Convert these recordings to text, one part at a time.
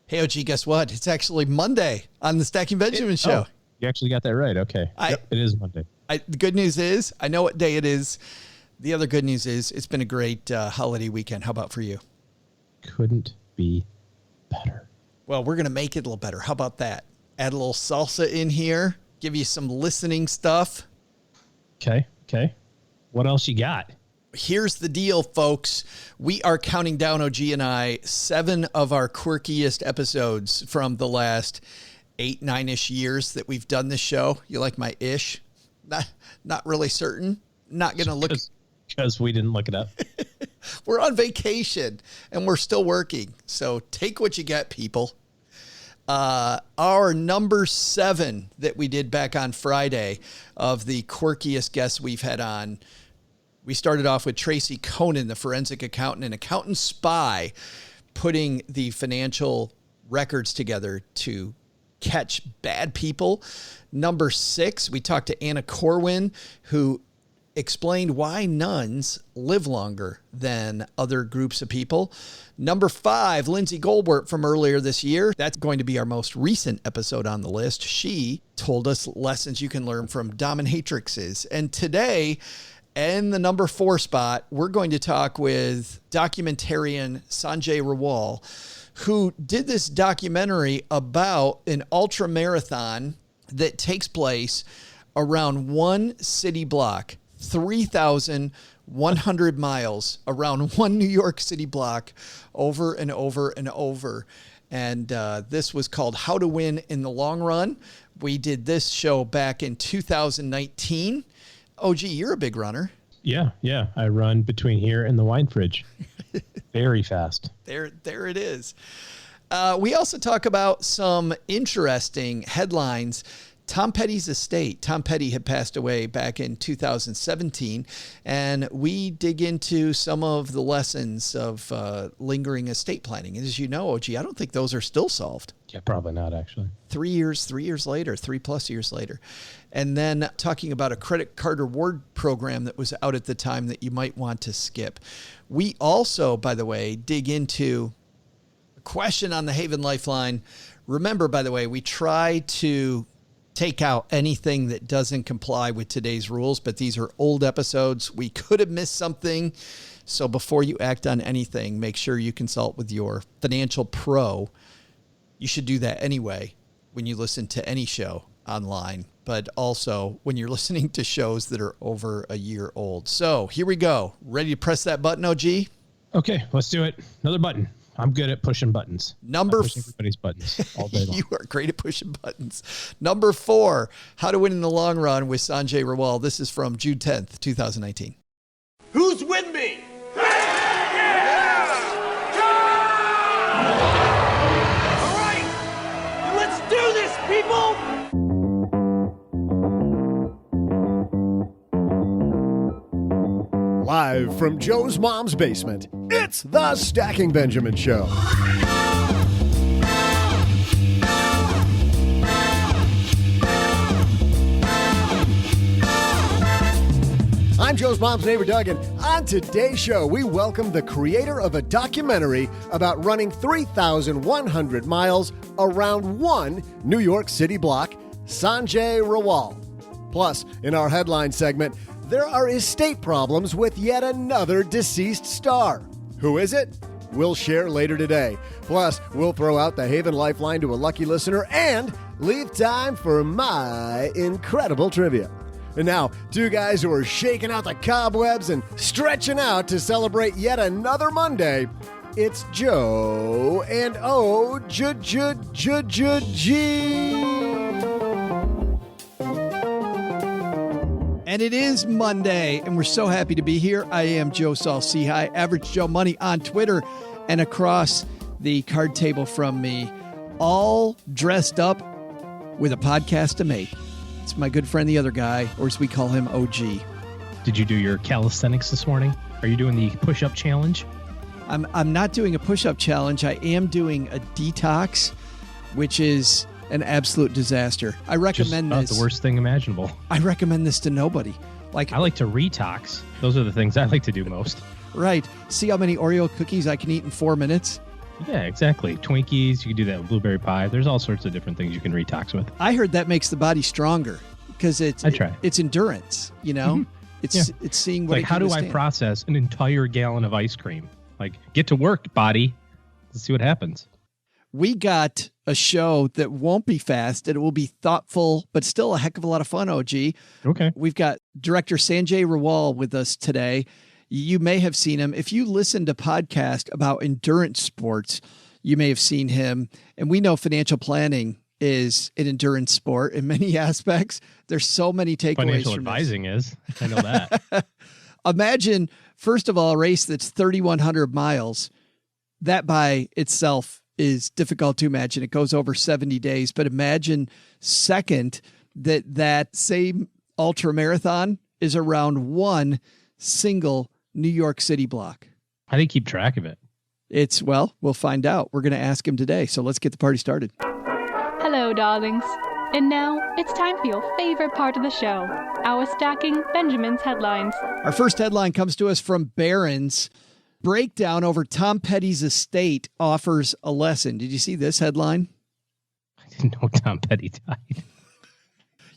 Hey, OG, guess what? It's actually Monday on the Stacking Benjamin Show. Oh, you actually got that right. Okay. Yep, it is Monday. The good news is I know what day it is. The other good news is it's been a great holiday weekend. How about for you? Couldn't be better. Well, we're going to make it a little better. How about that? Add a little salsa in here. Give you some listening stuff. Okay. What else you got? Here's the deal, folks. We are counting down, OG and I, 7 of our quirkiest episodes from the last 8, 9-ish years that we've done this show. You like my ish? Not really certain. Not going to look. Because we didn't look it up. We're on vacation and we're still working. So take what you get, people. Our number 7 that we did back on Friday of the quirkiest guests we've had on. We started off with Tracy Conan, the forensic accountant and accountant spy, putting the financial records together to catch bad people. Number 6, we talked to Anna Corwin, who explained why nuns live longer than other groups of people. Number 5, Lindsay Goldberg from earlier this year. That's going to be our most recent episode on the list. She told us lessons you can learn from dominatrixes. And today, in the number 4 spot, we're going to talk with documentarian Sanjay Rawal, who did this documentary about an ultramarathon that takes place around one city block, 3,100 miles around one New York City block over and over and over. And this was called How to Win in the Long Run. We did this show back in 2019. OG, you're a big runner. Yeah. I run between here and the wine fridge. Very fast. There it is. We also talk about some interesting headlines. Tom Petty's estate. Tom Petty had passed away back in 2017, and we dig into some of the lessons of lingering estate planning. And as you know, OG, I don't think those are still solved. Yeah, probably not, actually. 3 years later, 3+ years later. And then talking about a credit card reward program that was out at the time that you might want to skip. We also, by the way, dig into a question on the Haven Lifeline. Remember, by the way, we try to take out anything that doesn't comply with today's rules, but these are old episodes. We could have missed something. So before you act on anything, make sure you consult with your financial pro. You should do that anyway when you listen to any show online, but also when you're listening to shows that are over a year old. So here we go. Ready to press that button, OG? Okay, let's do it. Another button. I'm good at pushing buttons. Pushing everybody's buttons all day long. You are great at pushing buttons. Number 4, How to Win in the Long Run with Sanjay Rawal. This is from June 10th, 2019. Who's with me? All right, let's do this, people. Live from Joe's mom's basement, it's the Stacking Benjamin Show. I'm Joe's mom's neighbor, Doug, and on today's show, we welcome the creator of a documentary about running 3,100 miles around one New York City block, Sanjay Rawal. Plus, in our headline segment, there are estate problems with yet another deceased star. Who is it? We'll share later today. Plus, we'll throw out the Haven Lifeline to a lucky listener and leave time for my incredible trivia. And now, 2 guys who are shaking out the cobwebs and stretching out to celebrate yet another Monday. It's Joe and O-G. And it is Monday, and we're so happy to be here. I am Joe Saul-Sehy, Average Joe Money on Twitter, and across the card table from me, all dressed up with a podcast to make. It's my good friend, the other guy, or as we call him, OG. Did you do your calisthenics this morning? Are you doing the push-up challenge? I'm not doing a push-up challenge. I am doing a detox, which is an absolute disaster. I recommend this. The worst thing imaginable. I recommend this to nobody. I like to retox. Those are the things I like to do most. Right. See how many Oreo cookies I can eat in 4 minutes? Yeah, exactly. Twinkies, you can do that with blueberry pie. There's all sorts of different things you can detox with. I heard that makes the body stronger because it's endurance, you know? Mm-hmm. It's seeing what like, how do I process an entire gallon of ice cream? Like, get to work, body. Let's see what happens. We got a show that won't be fast, and it will be thoughtful, but still a heck of a lot of fun, OG. Okay. We've got director Sanjay Rawal with us today. You may have seen him. If you listen to podcasts about endurance sports, you may have seen him. And we know financial planning is an endurance sport in many aspects. There's so many takeaways. Financial advising is. I know that. Imagine, first of all, a race that's 3,100 miles. That by itself is difficult to imagine. It goes over 70 days. But imagine, second, that same ultramarathon is around one single New York City block. How do you keep track of it? We'll find out. We're going to ask him today. So let's get the party started. Hello, darlings. And now it's time for your favorite part of the show, our Stacking Benjamin's headlines. Our first headline comes to us from Barron's. Breakdown over Tom Petty's estate offers a lesson. Did you see this headline? I didn't know Tom Petty died.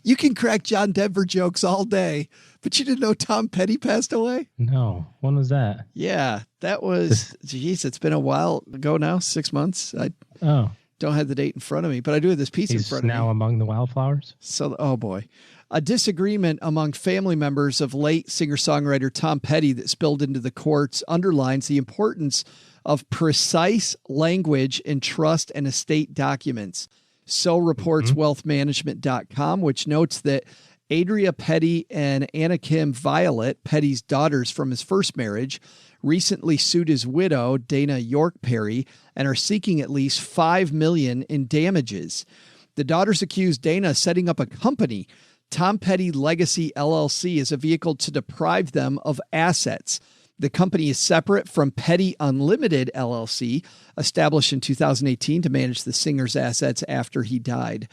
You can crack John Denver jokes all day, but you didn't know Tom Petty passed away? No. When was that? Yeah, that was, it's been a while ago now, 6 months. I don't have the date in front of me, but I do have this piece in front of me. He's now among the wildflowers? So, oh boy. A disagreement among family members of late singer-songwriter Tom Petty that spilled into the courts underlines the importance of precise language in trust and estate documents. So reports wealthmanagement.com, which notes that Adria Petty and Anna Kim Violet, Petty's daughters from his first marriage, recently sued his widow, Dana York Perry, and are seeking at least $5 million in damages. The daughters accused Dana of setting up a company, Tom Petty Legacy LLC, as a vehicle to deprive them of assets. The company is separate from Petty Unlimited LLC, established in 2018 to manage the singer's assets after he died.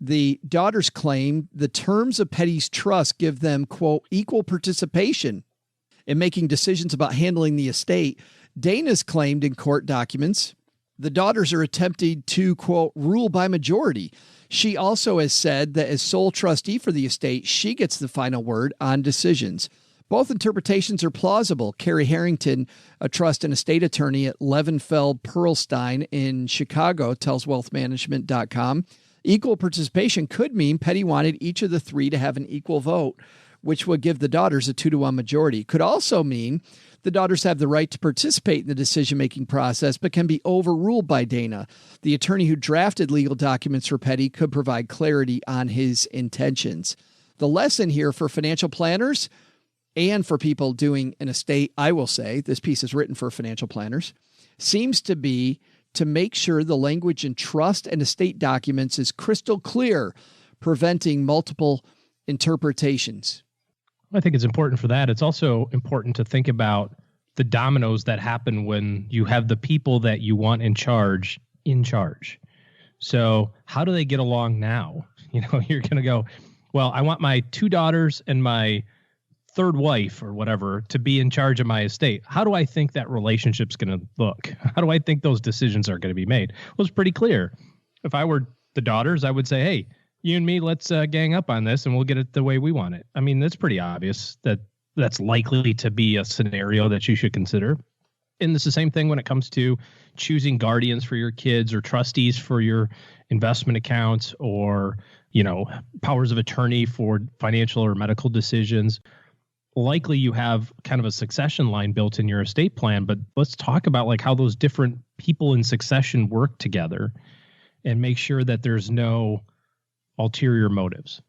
The daughters claim the terms of Petty's trust give them, quote, equal participation in making decisions about handling the estate. Dana's claimed in court documents the daughters are attempting to, quote, rule by majority. She also has said that as sole trustee for the estate, she gets the final word on decisions. Both interpretations are plausible. Carrie Harrington, a trust and estate attorney at Levenfeld Pearlstein in Chicago, tells wealthmanagement.com, equal participation could mean Petty wanted each of the three to have an equal vote, which would give the daughters a 2-1 majority. Could also mean the daughters have the right to participate in the decision-making process, but can be overruled by Dana. The attorney who drafted legal documents for Petty could provide clarity on his intentions. The lesson here for financial planners and for people doing an estate, I will say, this piece is written for financial planners, seems to be to make sure the language in trust and estate documents is crystal clear, preventing multiple interpretations. I think it's important for that. It's also important to think about the dominoes that happen when you have the people that you want in charge. So how do they get along now? You know, you're going to go, well, I want my 2 daughters and my third wife or whatever to be in charge of my estate. How do I think that relationship's going to look? How do I think those decisions are going to be made? Well, it's pretty clear. If I were the daughters, I would say, hey, you and me, let's gang up on this and we'll get it the way we want it. I mean, that's pretty obvious that that's likely to be a scenario that you should consider. And it's the same thing when it comes to choosing guardians for your kids or trustees for your investment accounts or, you know, powers of attorney for financial or medical decisions. Likely you have kind of a succession line built in your estate plan, but let's talk about like how those different people in succession work together and make sure that there's no ulterior motives.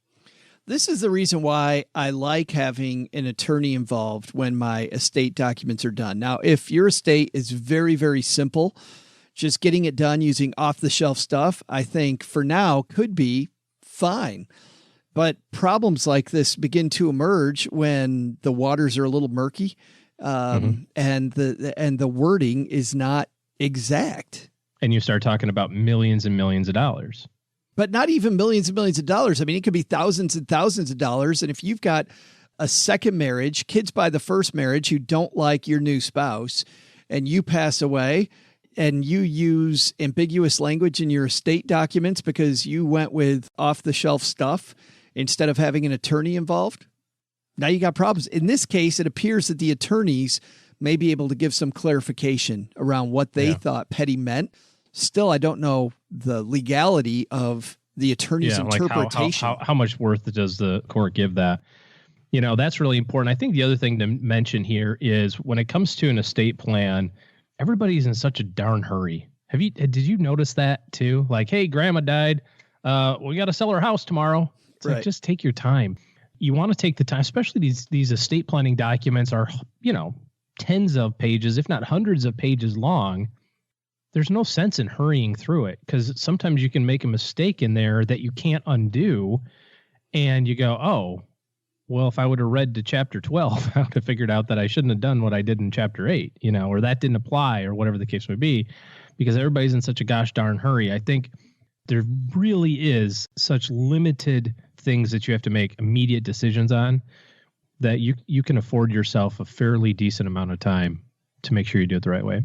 This is the reason why I like having an attorney involved when my estate documents are done. Now, if your estate is very, very simple, just getting it done using off-the-shelf stuff, I think for now could be fine. But problems like this begin to emerge when the waters are a little murky and the wording is not exact. And you start talking about millions and millions of dollars. But not even millions and millions of dollars. I mean, it could be thousands and thousands of dollars. And if you've got a second marriage, kids by the first marriage who don't like your new spouse, and you pass away, and you use ambiguous language in your estate documents because you went with off-the-shelf stuff instead of having an attorney involved, now you got problems. In this case, it appears that the attorneys may be able to give some clarification around what they thought Petty meant. Still, I don't know the legality of the attorney's interpretation. Like how much worth does the court give that? You know, that's really important. I think the other thing to mention here is when it comes to an estate plan, everybody's in such a darn hurry. Did you notice that too? Like, hey, grandma died. We got to sell her house tomorrow. It's like, just take your time. You want to take the time, especially these estate planning documents are, tens of pages, if not hundreds of pages long. There's no sense in hurrying through it because sometimes you can make a mistake in there that you can't undo. And you go, oh, well, if I would have read to chapter 12, I would have figured out that I shouldn't have done what I did in chapter 8, or that didn't apply or whatever the case may be, because everybody's in such a gosh darn hurry. I think there really is such limited things that you have to make immediate decisions on that you can afford yourself a fairly decent amount of time to make sure you do it the right way.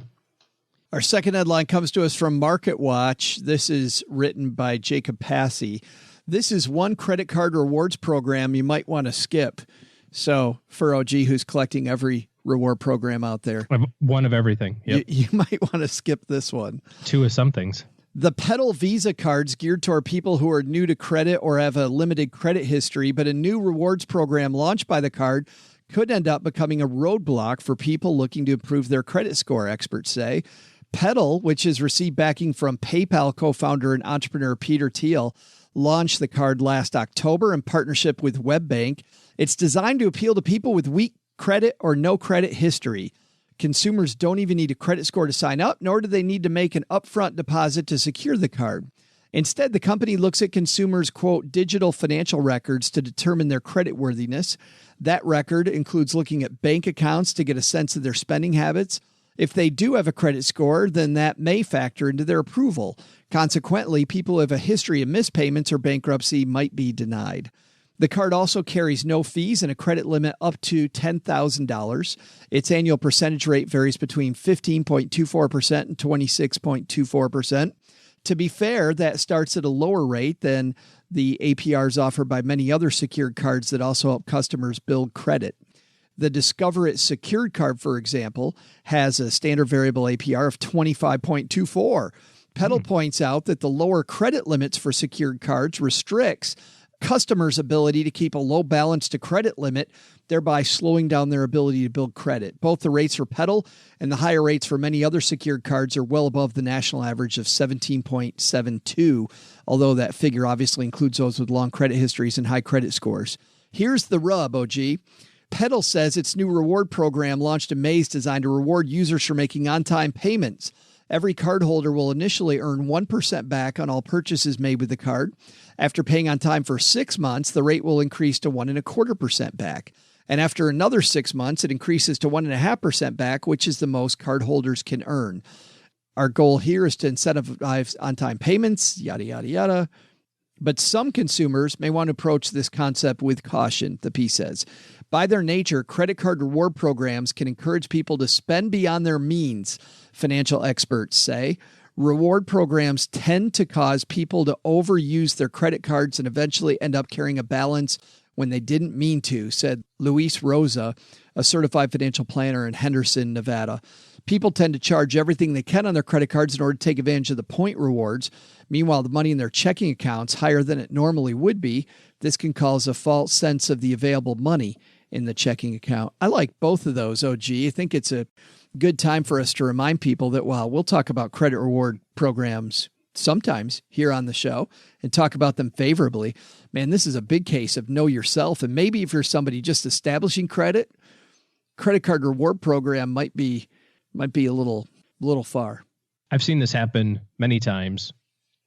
Our second headline comes to us from Market Watch. This is written by Jacob Passy. This is one credit card rewards program you might want to skip. So for OG, who's collecting every reward program out there, one of everything, you might want to skip this one. Two of some things. The Pedal Visa cards geared toward people who are new to credit or have a limited credit history, but a new rewards program launched by the card could end up becoming a roadblock for people looking to improve their credit score, experts say. Pedal, which has received backing from PayPal co-founder and entrepreneur Peter Thiel, launched the card last October in partnership with WebBank. It's designed to appeal to people with weak credit or no credit history. Consumers don't even need a credit score to sign up, nor do they need to make an upfront deposit to secure the card. Instead, the company looks at consumers', quote, digital financial records to determine their creditworthiness. That record includes looking at bank accounts to get a sense of their spending habits. If they do have a credit score, then that may factor into their approval. Consequently, people who have a history of missed payments or bankruptcy might be denied. The card also carries no fees and a credit limit up to $10,000. Its annual percentage rate varies between 15.24% and 26.24%. To be fair, that starts at a lower rate than the APRs offered by many other secured cards that also help customers build credit. The Discover It secured card, for example, has a standard variable APR of 25.24. Pedal points out that the lower credit limits for secured cards restricts customers' ability to keep a low balance to credit limit, thereby slowing down their ability to build credit. Both the rates for Pedal and the higher rates for many other secured cards are well above the national average of 17.72, although that figure obviously includes those with long credit histories and high credit scores. Here's the rub, OG. Pedal says its new reward program launched in May is designed to reward users for making on-time payments. Every cardholder will initially earn 1% back on all purchases made with the card. After paying on time for 6 months, the rate will increase to 1.25% back. And after another 6 months, it increases to 1.5% back, which is the most cardholders can earn. Our goal here is to incentivize on-time payments, yada, yada, yada. But some consumers may want to approach this concept with caution, the piece says. By their nature, credit card reward programs can encourage people to spend beyond their means, financial experts say. Reward programs tend to cause people to overuse their credit cards and eventually end up carrying a balance when they didn't mean to, said Luis Rosa, a certified financial planner in Henderson, Nevada. People tend to charge everything they can on their credit cards in order to take advantage of the point rewards. Meanwhile, the money in their checking accounts higher than it normally would be. This can cause a false sense of the available money in the checking account. I like both of those, OG. I think it's a good time for us to remind people that while we'll talk about credit reward programs sometimes here on the show and talk about them favorably, man, this is a big case of know yourself. And maybe if you're somebody just establishing credit card reward program might be a little far. I've seen this happen many times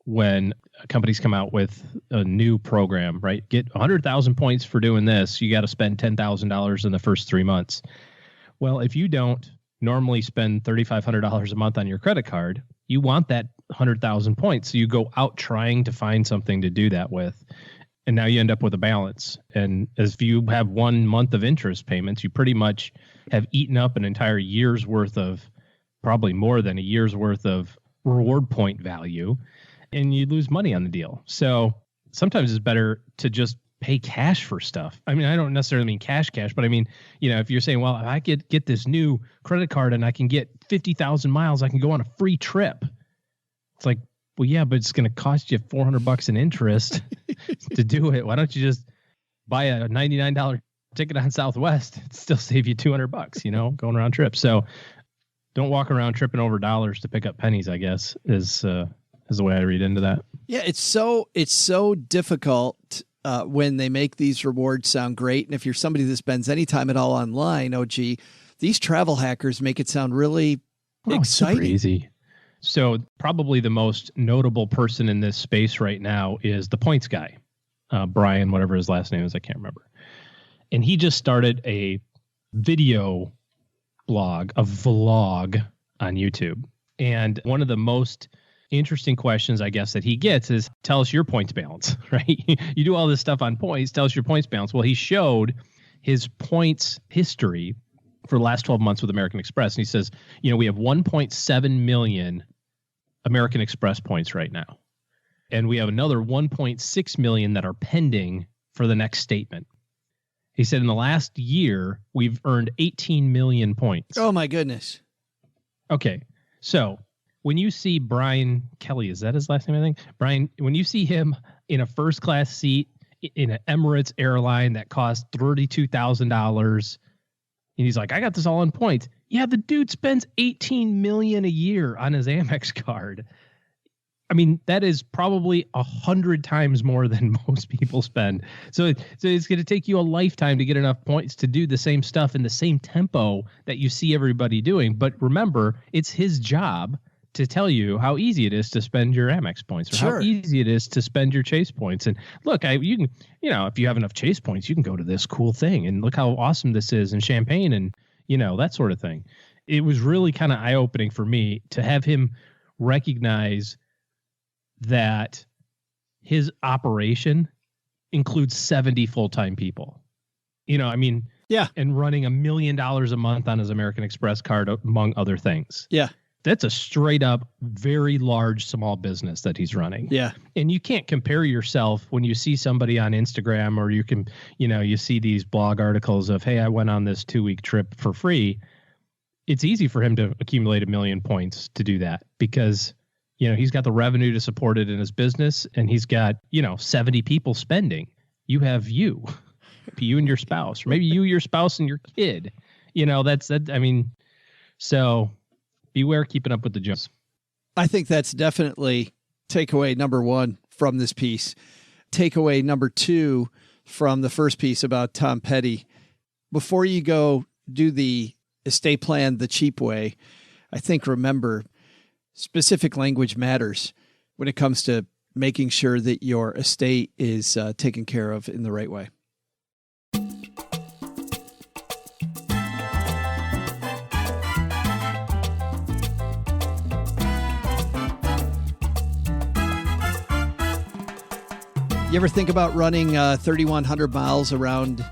when companies come out with a new program, right? Get 100,000 points for doing this. You got to spend $10,000 in the first 3 months. Well, if you don't normally spend $3,500 a month on your credit card, you want that 100,000 points. So you go out trying to find something to do that with. And now you end up with a balance. And as if you have 1 month of interest payments, you pretty much have eaten up an entire year's worth of probably more than a year's worth of reward point value, and you lose money on the deal. So sometimes it's better to just pay cash for stuff. I mean, I don't necessarily mean cash, but I mean, if you're saying, well, if I could get this new credit card and I can get 50,000 miles, I can go on a free trip. It's like, well, yeah, but it's going to cost you $400 in interest to do it. Why don't you just buy a $99 ticket on Southwest? It'd still save you $200, going around trip. So don't walk around tripping over dollars to pick up pennies, I guess, is the way I read into that. Yeah, it's so difficult when they make these rewards sound great. And if you're somebody that spends any time at all online, OG, these travel hackers make it sound really exciting. Super easy. So probably the most notable person in this space right now is the points guy, Brian, whatever his last name is, I can't remember. And he just started a video blog, a vlog on YouTube. And one of the most interesting questions, I guess, that he gets is, tell us your points balance, right? You do all this stuff on points, tell us your points balance. Well, he showed his points history for the last 12 months with American Express. And he says, we have 1.7 million American Express points right now. And we have another 1.6 million that are pending for the next statement. He said in the last year, we've earned 18 million points. Oh, my goodness. Okay. So when you see Brian Kelly, is that his last name, I think? Brian, when you see him in a first class seat in an Emirates airline that costs $32,000, and he's like, I got this all in points. Yeah, the dude spends 18 million a year on his Amex card. I mean, that is probably 100 times more than most people spend. So it's going to take you a lifetime to get enough points to do the same stuff in the same tempo that you see everybody doing. But remember, it's his job to tell you how easy it is to spend your Amex points, or Sure. how easy it is to spend your Chase points. And look, you can, if you have enough Chase points, you can go to this cool thing and look how awesome this is, and champagne and, that sort of thing. It was really kind of eye-opening for me to have him recognize that his operation includes 70 full-time people. Yeah. And running $1 million a month on his American Express card, among other things. Yeah. That's a straight up very large small business that he's running. Yeah. And you can't compare yourself when you see somebody on Instagram, or you can, you see these blog articles of, hey, I went on this 2-week trip for free. It's easy for him to accumulate 1 million points to do that because, he's got the revenue to support it in his business, and he's got, 70 people spending. You have you and your spouse, or maybe you, your spouse, and your kid. So beware keeping up with the Jones. I think that's definitely takeaway number one from this piece. Takeaway number two from the first piece about Tom Petty. Before you go do the estate plan the cheap way, I think remember, specific language matters when it comes to making sure that your estate is taken care of in the right way. You ever think about running 3,100 miles around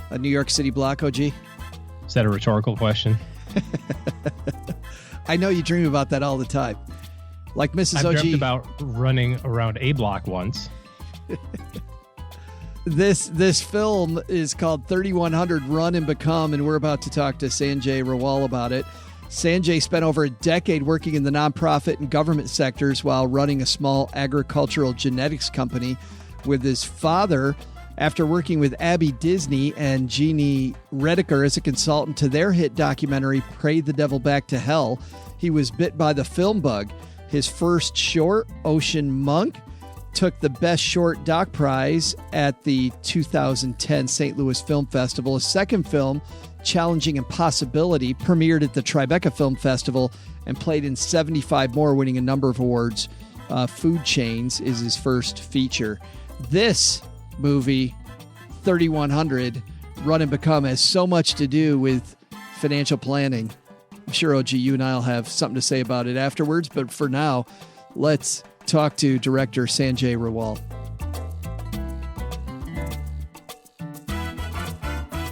a New York City block, OG? Is that a rhetorical question? I know you dream about that all the time. Like Mrs. I've OG. dreamt about running around a block once. This film is called 3,100 Run and Become, and we're about to talk to Sanjay Rawal about it. Sanjay spent over a decade working in the nonprofit and government sectors while running a small agricultural genetics company with his father. After working with Abby Disney and Jeannie Rediker as a consultant to their hit documentary, Pray the Devil Back to Hell, he was bit by the film bug. His first short, Ocean Monk, took the Best Short Doc Prize at the 2010 St. Louis Film Festival. His second film, Challenging Impossibility, premiered at the Tribeca Film Festival and played in 75 more, winning a number of awards. Food Chains is his first feature. This movie, 3,100 Run and Become, has so much to do with financial planning. I'm sure, OG, you and I will have something to say about it afterwards, but for now, let's talk to director Sanjay Rawal.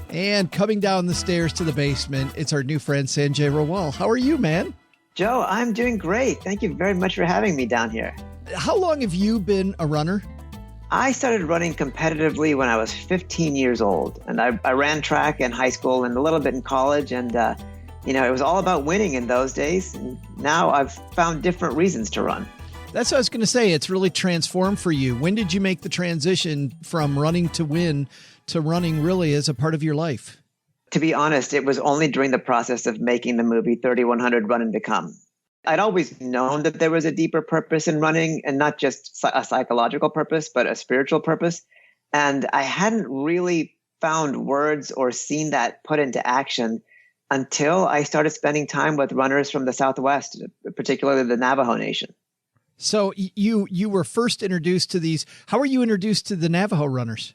And coming down the stairs to the basement, it's our new friend Sanjay Rawal. How are you, man? Joe, I'm doing great. Thank you very much for having me down here. How long have you been a runner? I started running competitively when I was 15 years old, and I ran track in high school and a little bit in college, and it was all about winning in those days. And now I've found different reasons to run. That's what I was going to say. It's really transformed for you. When did you make the transition from running to win to running really as a part of your life? To be honest, it was only during the process of making the movie 3100 Run and Become. I'd always known that there was a deeper purpose in running, and not just a psychological purpose, but a spiritual purpose. And I hadn't really found words or seen that put into action until I started spending time with runners from the Southwest, particularly the Navajo Nation. So you were first introduced to these. How were you introduced to the Navajo runners?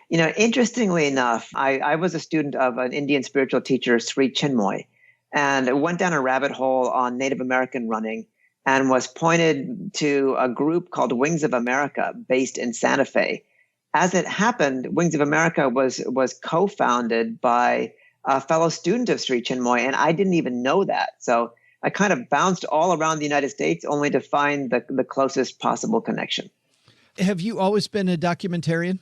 Interestingly enough, I was a student of an Indian spiritual teacher, Sri Chinmoy, and I went down a rabbit hole on Native American running and was pointed to a group called Wings of America based in Santa Fe. As it happened, Wings of America was co-founded by a fellow student of Sri Chinmoy, and I didn't even know that. So I kind of bounced all around the United States only to find the closest possible connection. Have you always been a documentarian?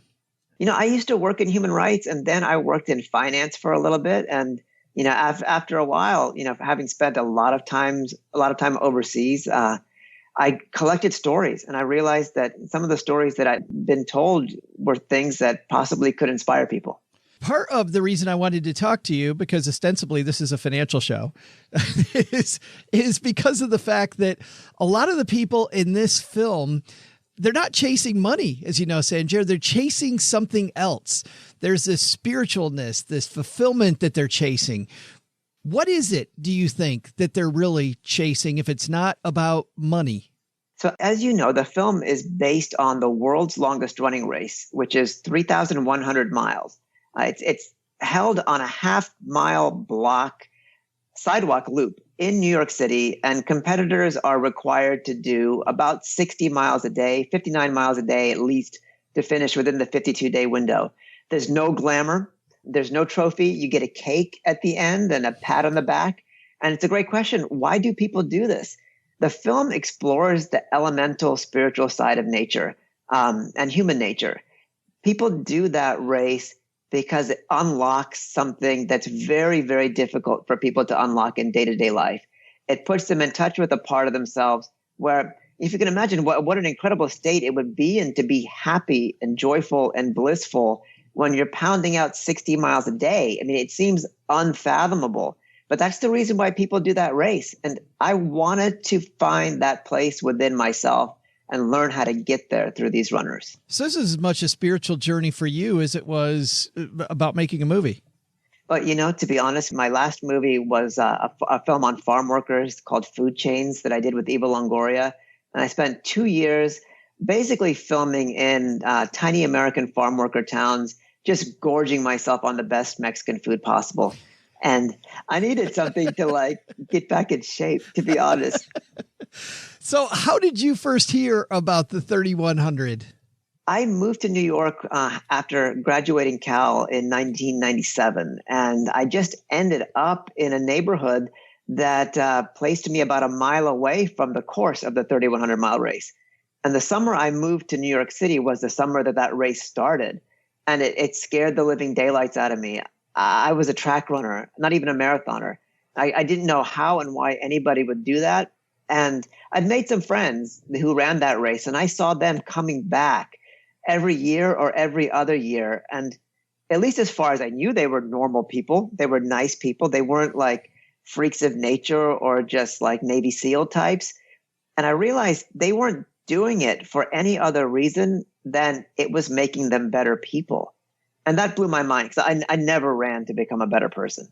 I used to work in human rights, and then I worked in finance for a little bit. And, after a while, having spent a lot of time overseas, I collected stories, and I realized that some of the stories that I'd been told were things that possibly could inspire people. Part of the reason I wanted to talk to you, because ostensibly this is a financial show, is because of the fact that a lot of the people in this film, they're not chasing money, as you know, Sanjay. They're chasing something else. There's this spiritualness, this fulfillment that they're chasing. What is it, do you think, that they're really chasing if it's not about money? So as you know, the film is based on the world's longest running race, which is 3,100 miles. It's held on a half-mile block sidewalk loop in New York City, and competitors are required to do about 60 miles a day, 59 miles a day at least, to finish within the 52-day window. There's no glamour. There's no trophy. You get a cake at the end and a pat on the back. And it's a great question. Why do people do this? The film explores the elemental spiritual side of nature and human nature. People do that race because it unlocks something that's very, very difficult for people to unlock in day-to-day life. It puts them in touch with a part of themselves where, if you can imagine what an incredible state it would be in to be happy and joyful and blissful when you're pounding out 60 miles a day. I mean, it seems unfathomable, but that's the reason why people do that race. And I wanted to find that place within myself and learn how to get there through these runners. So this is as much a spiritual journey for you as it was about making a movie. But, to be honest, my last movie was a film on farm workers called Food Chains that I did with Eva Longoria. And I spent 2 years basically filming in tiny American farm worker towns, just gorging myself on the best Mexican food possible. And I needed something to get back in shape, to be honest. So how did you first hear about the 3100? I moved to New York after graduating Cal in 1997, and I just ended up in a neighborhood that placed me about a mile away from the course of the 3,100-mile race. And the summer I moved to New York City was the summer that race started, and it scared the living daylights out of me. I was a track runner, not even a marathoner. I didn't know how and why anybody would do that. And I'd made some friends who ran that race, and I saw them coming back every year or every other year. And at least as far as I knew, they were normal people. They were nice people. They weren't like freaks of nature or just like Navy SEAL types. And I realized they weren't doing it for any other reason than it was making them better people. And that blew my mind because I never ran to become a better person.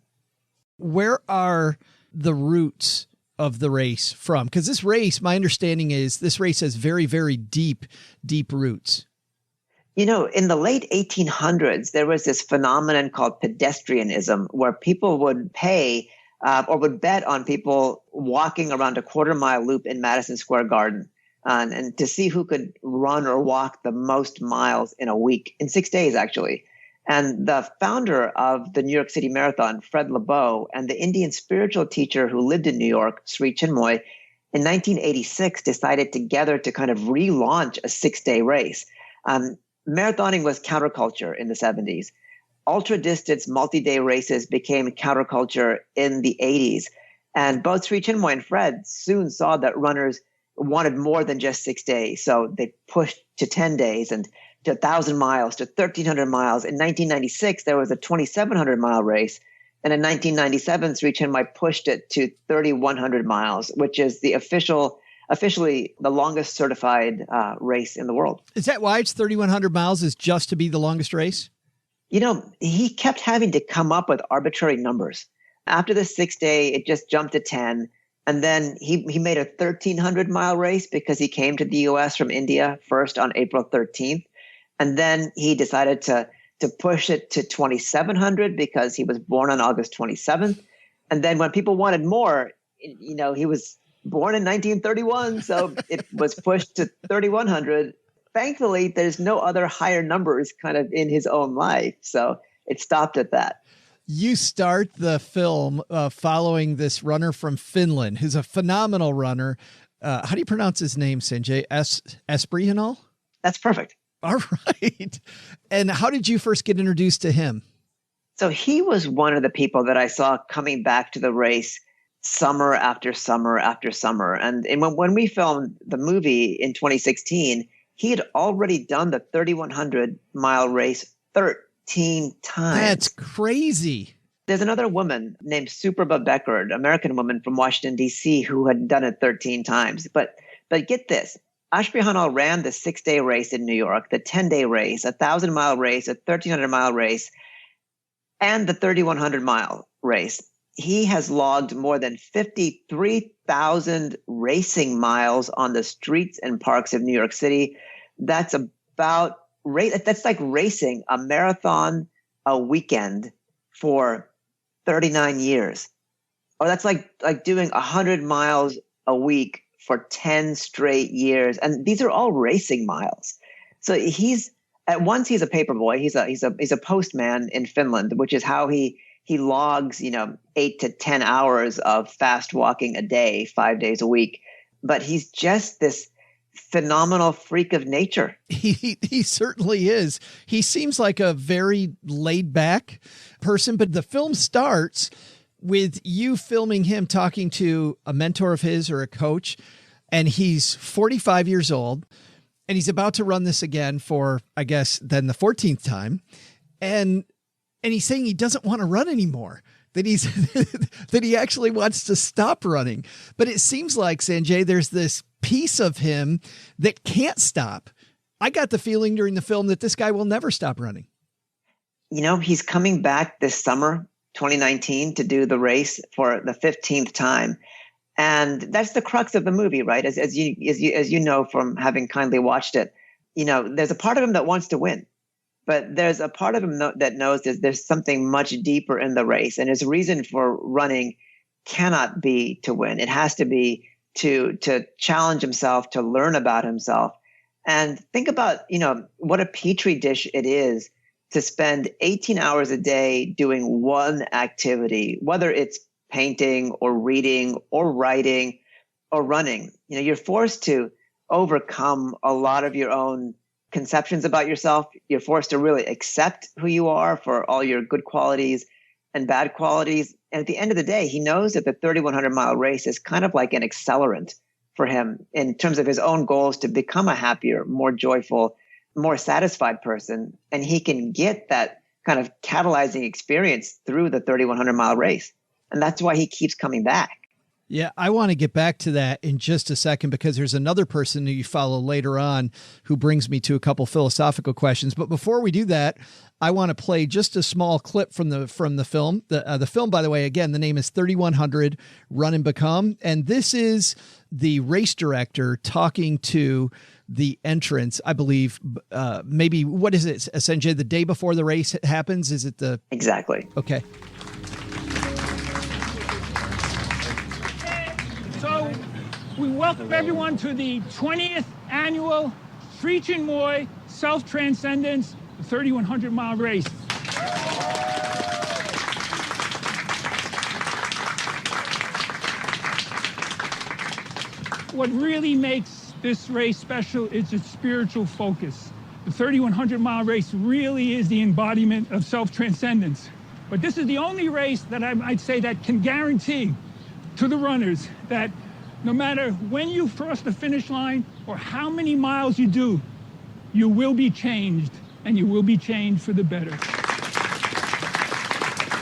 Where are the roots of the race from? Because this race, my understanding is this race has very, very deep roots. In the late 1800s, there was this phenomenon called pedestrianism, where people would pay or would bet on people walking around a quarter-mile loop in Madison Square Garden and to see who could run or walk the most miles in a week, in 6 days, actually. And the founder of the New York City Marathon, Fred Lebow, and the Indian spiritual teacher who lived in New York, Sri Chinmoy, in 1986 decided together to kind of relaunch a 6-day race. Marathoning was counterculture in the 70s. Ultra-distance multi-day races became counterculture in the 80s. And both Sri Chinmoy and Fred soon saw that runners wanted more than just 6 days. So they pushed to 10 days and to 1,000 miles, to 1,300 miles. In 1996, there was a 2,700-mile race. And in 1997, Sri Chinmoy pushed it to 3,100 miles, which is the officially the longest certified race in the world. Is that why it's 3,100 miles is just to be the longest race? You know, he kept having to come up with arbitrary numbers. After the 6th day, it just jumped to 10. And then he made a 1,300-mile race because he came to the U.S. from India first on April 13th. And then he decided to push it to 2,700 because he was born on August 27th. And then when people wanted more, you know, he was born in 1931, so it was pushed to 3,100. Thankfully, there's no other higher numbers kind of in his own life. So it stopped at that. You start the film following this runner from Finland, who's a phenomenal runner. How do you pronounce his name, Sanjay? Esprihinal? That's perfect. All right. And how did you first get introduced to him? So he was one of the people that I saw coming back to the race summer after summer after summer. And when we filmed the movie in 2016, he had already done the 3,100-mile race 13 times. That's crazy. There's another woman named Suprabha Beckard, American woman from Washington, D.C., who had done it 13 times. But get this. Esprihinal ran the 6-day race in New York, the 10-day race, a 1,000-mile race, a 1,300-mile race, and the 3,100-mile race. He has logged more than 53,000 racing miles on the streets and parks of New York City. That's like racing a marathon a weekend for 39 years. Or that's like doing 100 miles a week for 10 straight years. And these are all racing miles. So he's a paperboy. He's a postman in Finland, which is how he logs, 8 to 10 hours of fast walking a day, 5 days a week. But he's just this phenomenal freak of nature. He certainly is. He seems like a very laid back person, but the film starts with you filming him talking to a mentor of his or a coach, and he's 45 years old and he's about to run this again for, I guess, then the 14th time. And he's saying he doesn't want to run anymore, that that he actually wants to stop running. But it seems like, Sanjay, there's this piece of him that can't stop. I got the feeling during the film that this guy will never stop running. He's coming back this summer, 2019, to do the race for the 15th time. And that's the crux of the movie, right? As you know from having kindly watched it, there's a part of him that wants to win. But there's a part of him that knows that there's something much deeper in the race. And his reason for running cannot be to win. It has to be to challenge himself, to learn about himself. And think about, what a petri dish it is to spend 18 hours a day doing one activity, whether it's painting or reading or writing or running. You're forced to overcome a lot of your own conceptions about yourself. You're forced to really accept who you are for all your good qualities and bad qualities. And at the end of the day, he knows that the 3,100-mile race is kind of like an accelerant for him in terms of his own goals to become a happier, more joyful, more satisfied person. And he can get that kind of catalyzing experience through the 3,100-mile race. And that's why he keeps coming back. Yeah, I want to get back to that in just a second, because there's another person who you follow later on who brings me to a couple philosophical questions. But before we do that, I want to play just a small clip from the film. The film, by the way, again, the name is 3,100 Run and Become. And this is the race director talking to the entrance, I believe, maybe, what is it, Sanjay, the day before the race happens? Is it the... Exactly. Okay. So we welcome everyone to the 20th annual Sri Chinmoy Self-Transcendence 3,100-mile race. what really makes this race special is its spiritual focus. The 3,100-mile race really is the embodiment of self-transcendence. But this is the only race that I'd say that can guarantee to the runners that no matter when you cross the finish line or how many miles you do, you will be changed, and you will be changed for the better.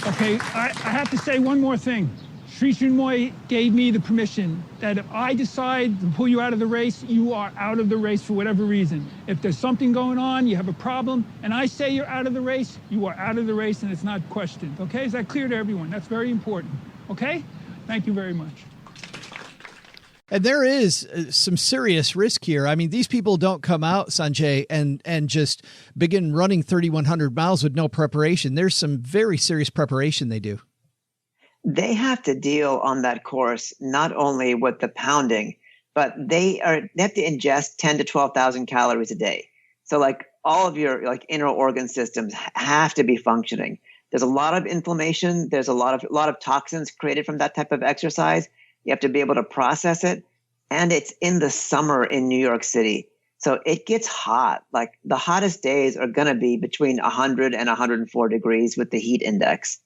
Okay, I have to say one more thing. Sri Chinmoy gave me the permission that if I decide to pull you out of the race, you are out of the race for whatever reason. If there's something going on, you have a problem, and I say you're out of the race, you are out of the race, and it's not questioned. Okay, is that clear to everyone? That's very important. Okay? Thank you very much. And there is some serious risk here. I mean, these people don't come out, Sanjay, and just begin running 3,100 miles with no preparation. There's some very serious preparation they do. They have to deal on that course not only with the pounding, but they have to ingest 10 to 12,000 calories a day. So like all of your like inner organ systems have to be functioning. There's a lot of inflammation. There's a lot of toxins created from that type of exercise. You have to be able to process it. And it's in the summer in New York City. So it gets hot. Like the hottest days are going to be between 100 and 104 degrees with the heat index.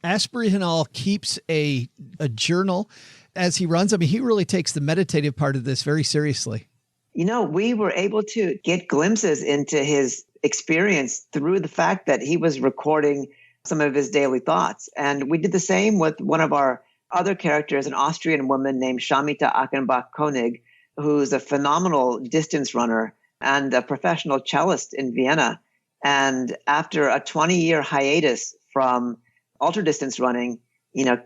Asbury Hinall keeps a journal as he runs. I mean, he really takes the meditative part of this very seriously. You know, we were able to get glimpses into his experience through the fact that he was recording some of his daily thoughts. And we did the same with one of our other characters, an Austrian woman named Shamita Achenbach-Koenig, who's a phenomenal distance runner and a professional cellist in Vienna. And after a 20-year hiatus from ultra distance running,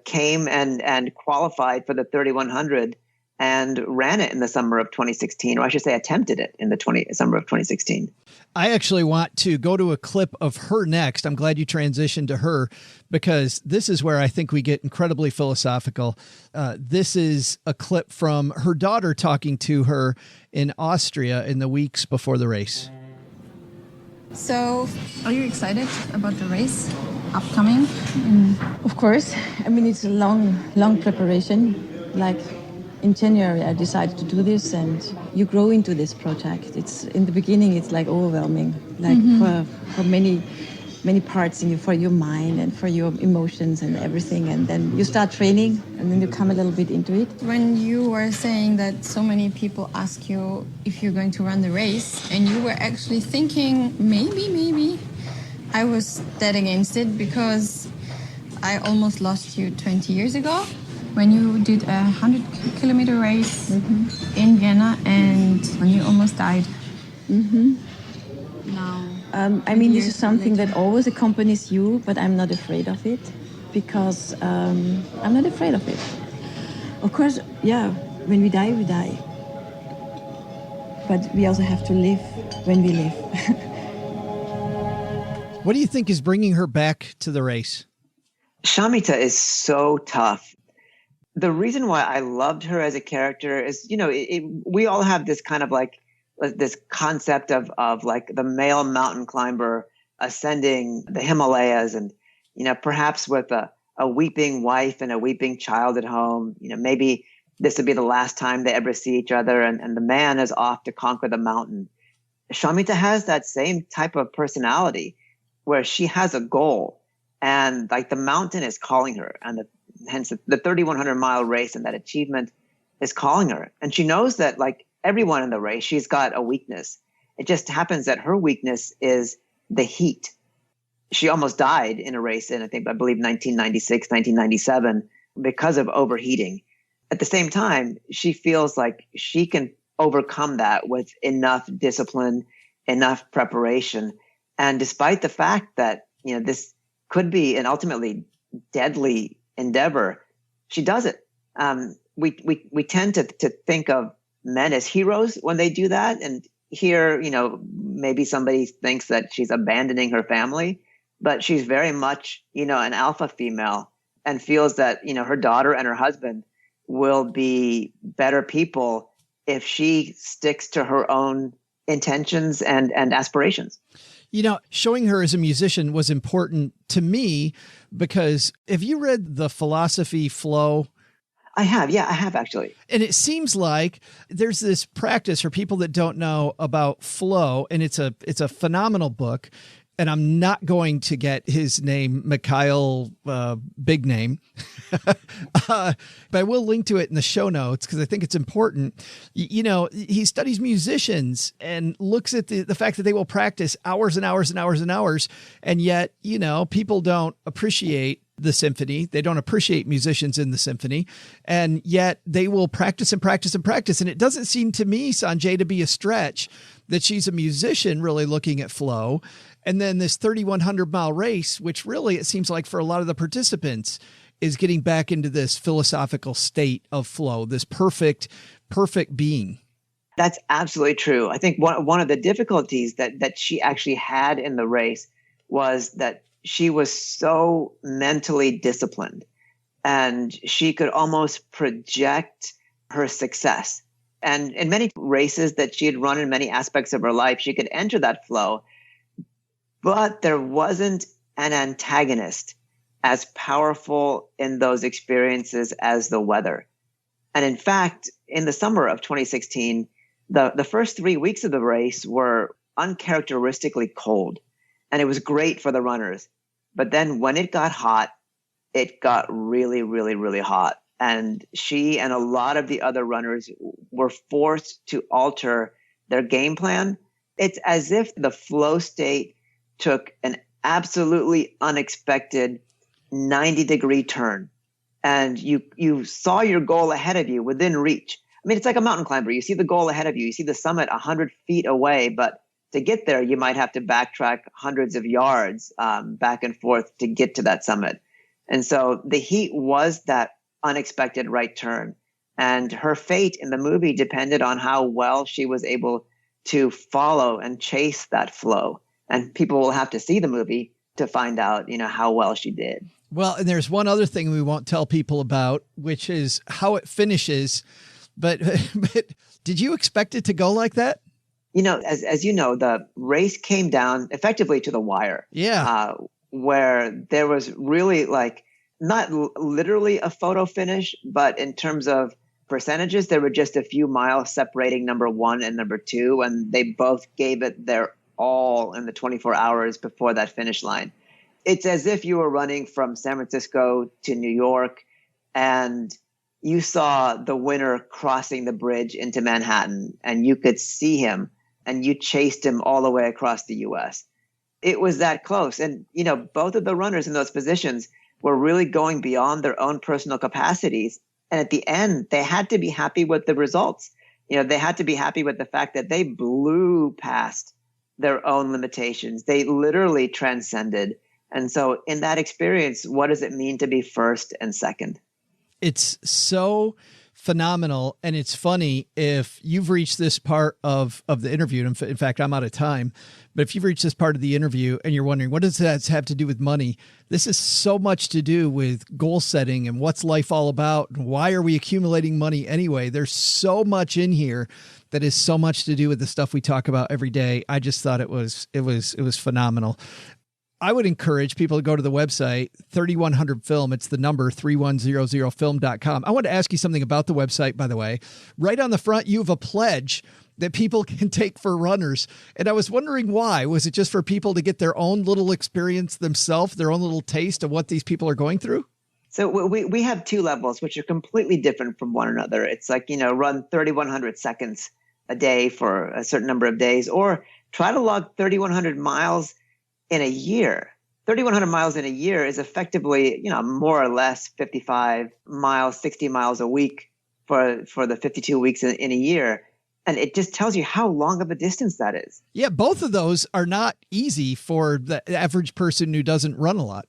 came and qualified for the 3,100 and ran it in the summer of 2016, or I should say attempted it in the summer of 2016. I actually want to go to a clip of her next. I'm glad you transitioned to her because this is where I think we get incredibly philosophical. This is a clip from her daughter talking to her in Austria in the weeks before the race. So, are you excited about the race upcoming? Of course. I mean, it's a long preparation. Like in January, I decided to do this, and you grow into this project. It's in the beginning, it's like overwhelming, like for many parts in you, for your mind and for your emotions and everything. And then you start training, and then you come a little bit into it. When you were saying that so many people ask you if you're going to run the race, and you were actually thinking maybe, I was dead against it because I almost lost you 20 years ago when you did a 100-kilometer race in Vienna and when you almost died. Now, I mean, this is something that always accompanies you, but I'm not afraid of it because I'm not afraid of it. Of course, yeah, when we die, we die. But we also have to live when we live. What do you think is bringing her back to the race? Shamita is so tough. The reason why I loved her as a character is, we all have this kind of like this concept of like the male mountain climber ascending the Himalayas and, perhaps with a weeping wife and a weeping child at home, maybe this would be the last time they ever see each other and the man is off to conquer the mountain. Shamita has that same type of personality where she has a goal and like the mountain is calling her and hence the 3,100 mile race and that achievement is calling her. And she knows that like everyone in the race, she's got a weakness. It just happens that her weakness is the heat. She almost died in a race in, I believe 1996, 1997 because of overheating. At the same time, she feels like she can overcome that with enough discipline, enough preparation. And despite the fact that, this could be an ultimately deadly endeavor, she does it. We tend to think of men as heroes when they do that. And here, maybe somebody thinks that she's abandoning her family, but she's very much, an alpha female and feels that, her daughter and her husband will be better people if she sticks to her own intentions and aspirations. Showing her as a musician was important to me because have you read The Philosophy Flow? I have. Yeah, I have actually. And it seems like there's this practice for people that don't know about flow, and it's a phenomenal book. And I'm not going to get his name, Mikhail, big name, but I will link to it in the show notes because I think it's important. You know, he studies musicians and looks at the fact that they will practice hours and hours and hours and hours. And yet, you know, people don't appreciate the symphony. They don't appreciate musicians in the symphony. And yet they will practice and practice and practice. And it doesn't seem to me, Sanjay, to be a stretch that she's a musician really looking at flow. And then this 3,100-mile race, which really, it seems like for a lot of the participants, is getting back into this philosophical state of flow, this perfect being. That's absolutely true. I think one of the difficulties that she actually had in the race was that she was so mentally disciplined, and she could almost project her success. And in many races that she had run in many aspects of her life, she could enter that flow, but there wasn't an antagonist as powerful in those experiences as the weather. And in fact, in the summer of 2016, the first 3 weeks of the race were uncharacteristically cold, and it was great for the runners. But then when it got hot, it got really, really, really hot. And she and a lot of the other runners were forced to alter their game plan. It's as if the flow state took an absolutely unexpected 90-degree turn, and you saw your goal ahead of you within reach. I mean, it's like a mountain climber. You see the goal ahead of you. You see the summit 100 feet away, but to get there, you might have to backtrack hundreds of yards back and forth to get to that summit. And so the heat was that unexpected right turn. And her fate in the movie depended on how well she was able to follow and chase that flow. And people will have to see the movie to find out, you know, how well she did. Well, and there's one other thing we won't tell people about, which is how it finishes. But did you expect it to go like that? You know, as you know, the race came down effectively to the wire. Yeah. Where there was really like not literally a photo finish, but in terms of percentages, there were just a few miles separating number one and number two, and they both gave it their all in the 24 hours before that finish line. It's as if you were running from San Francisco to New York and you saw the winner crossing the bridge into Manhattan, and you could see him and you chased him all the way across the US. It was that close. And, you know, both of the runners in those positions were really going beyond their own personal capacities. And at the end, they had to be happy with the results. You know, they had to be happy with the fact that they blew past their own limitations. They literally transcended. And so in that experience, what does it mean to be first and second? It's so phenomenal. And it's funny, if you've reached this part of the interview, and in fact, I'm out of time, but if you've reached this part of the interview and you're wondering, what does that have to do with money? This is so much to do with goal setting and what's life all about. And why are we accumulating money anyway? There's so much in here that is so much to do with the stuff we talk about every day. I just thought it was phenomenal. I would encourage people to go to the website, 3100 Film. It's the number 3100film.com. I want to ask you something about the website, by the way. Right on the front, you have a pledge that people can take for runners. And I was wondering why. Was it just for people to get their own little experience themselves, their own little taste of what these people are going through? So we have two levels, which are completely different from one another. It's like, you know, run 3,100 seconds a day for a certain number of days, or try to log 3,100 miles in a year. 3,100 miles in a year is effectively, you know, more or less 55 miles, 60 miles a week for the 52 weeks in a year. And it just tells you how long of a distance that is. Yeah, both of those are not easy for the average person who doesn't run a lot.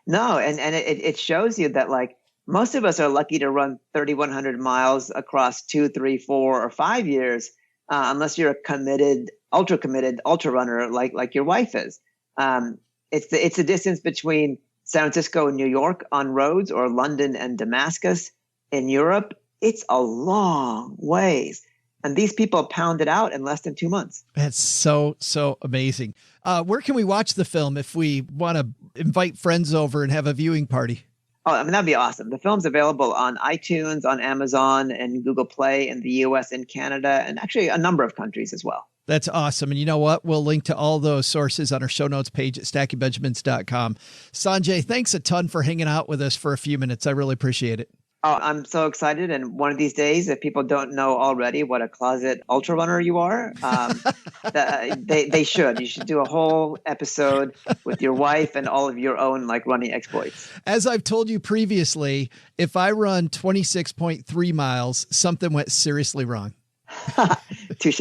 No, and it shows you that, like, most of us are lucky to run 3,100 miles across 2, 3, 4, or 5 years, unless you're a ultra committed ultra runner like your wife is. It's the distance between San Francisco and New York on roads, or London and Damascus in Europe. It's a long ways. And these people pound it out in less than 2 months. That's so amazing. Where can we watch the film if we want to invite friends over and have a viewing party? Oh, I mean, that'd be awesome. The film's available on iTunes, on Amazon, and Google Play in the US and Canada, and actually a number of countries as well. That's awesome. And you know what? We'll link to all those sources on our show notes page at stackingbenjamins.com. Sanjay, thanks a ton for hanging out with us for a few minutes. I really appreciate it. Oh, I'm so excited. And one of these days, if people don't know already what a closet ultra runner you are, they should. You should do a whole episode with your wife and all of your own like running exploits. As I've told you previously, if I run 26.3 miles, something went seriously wrong. Touche.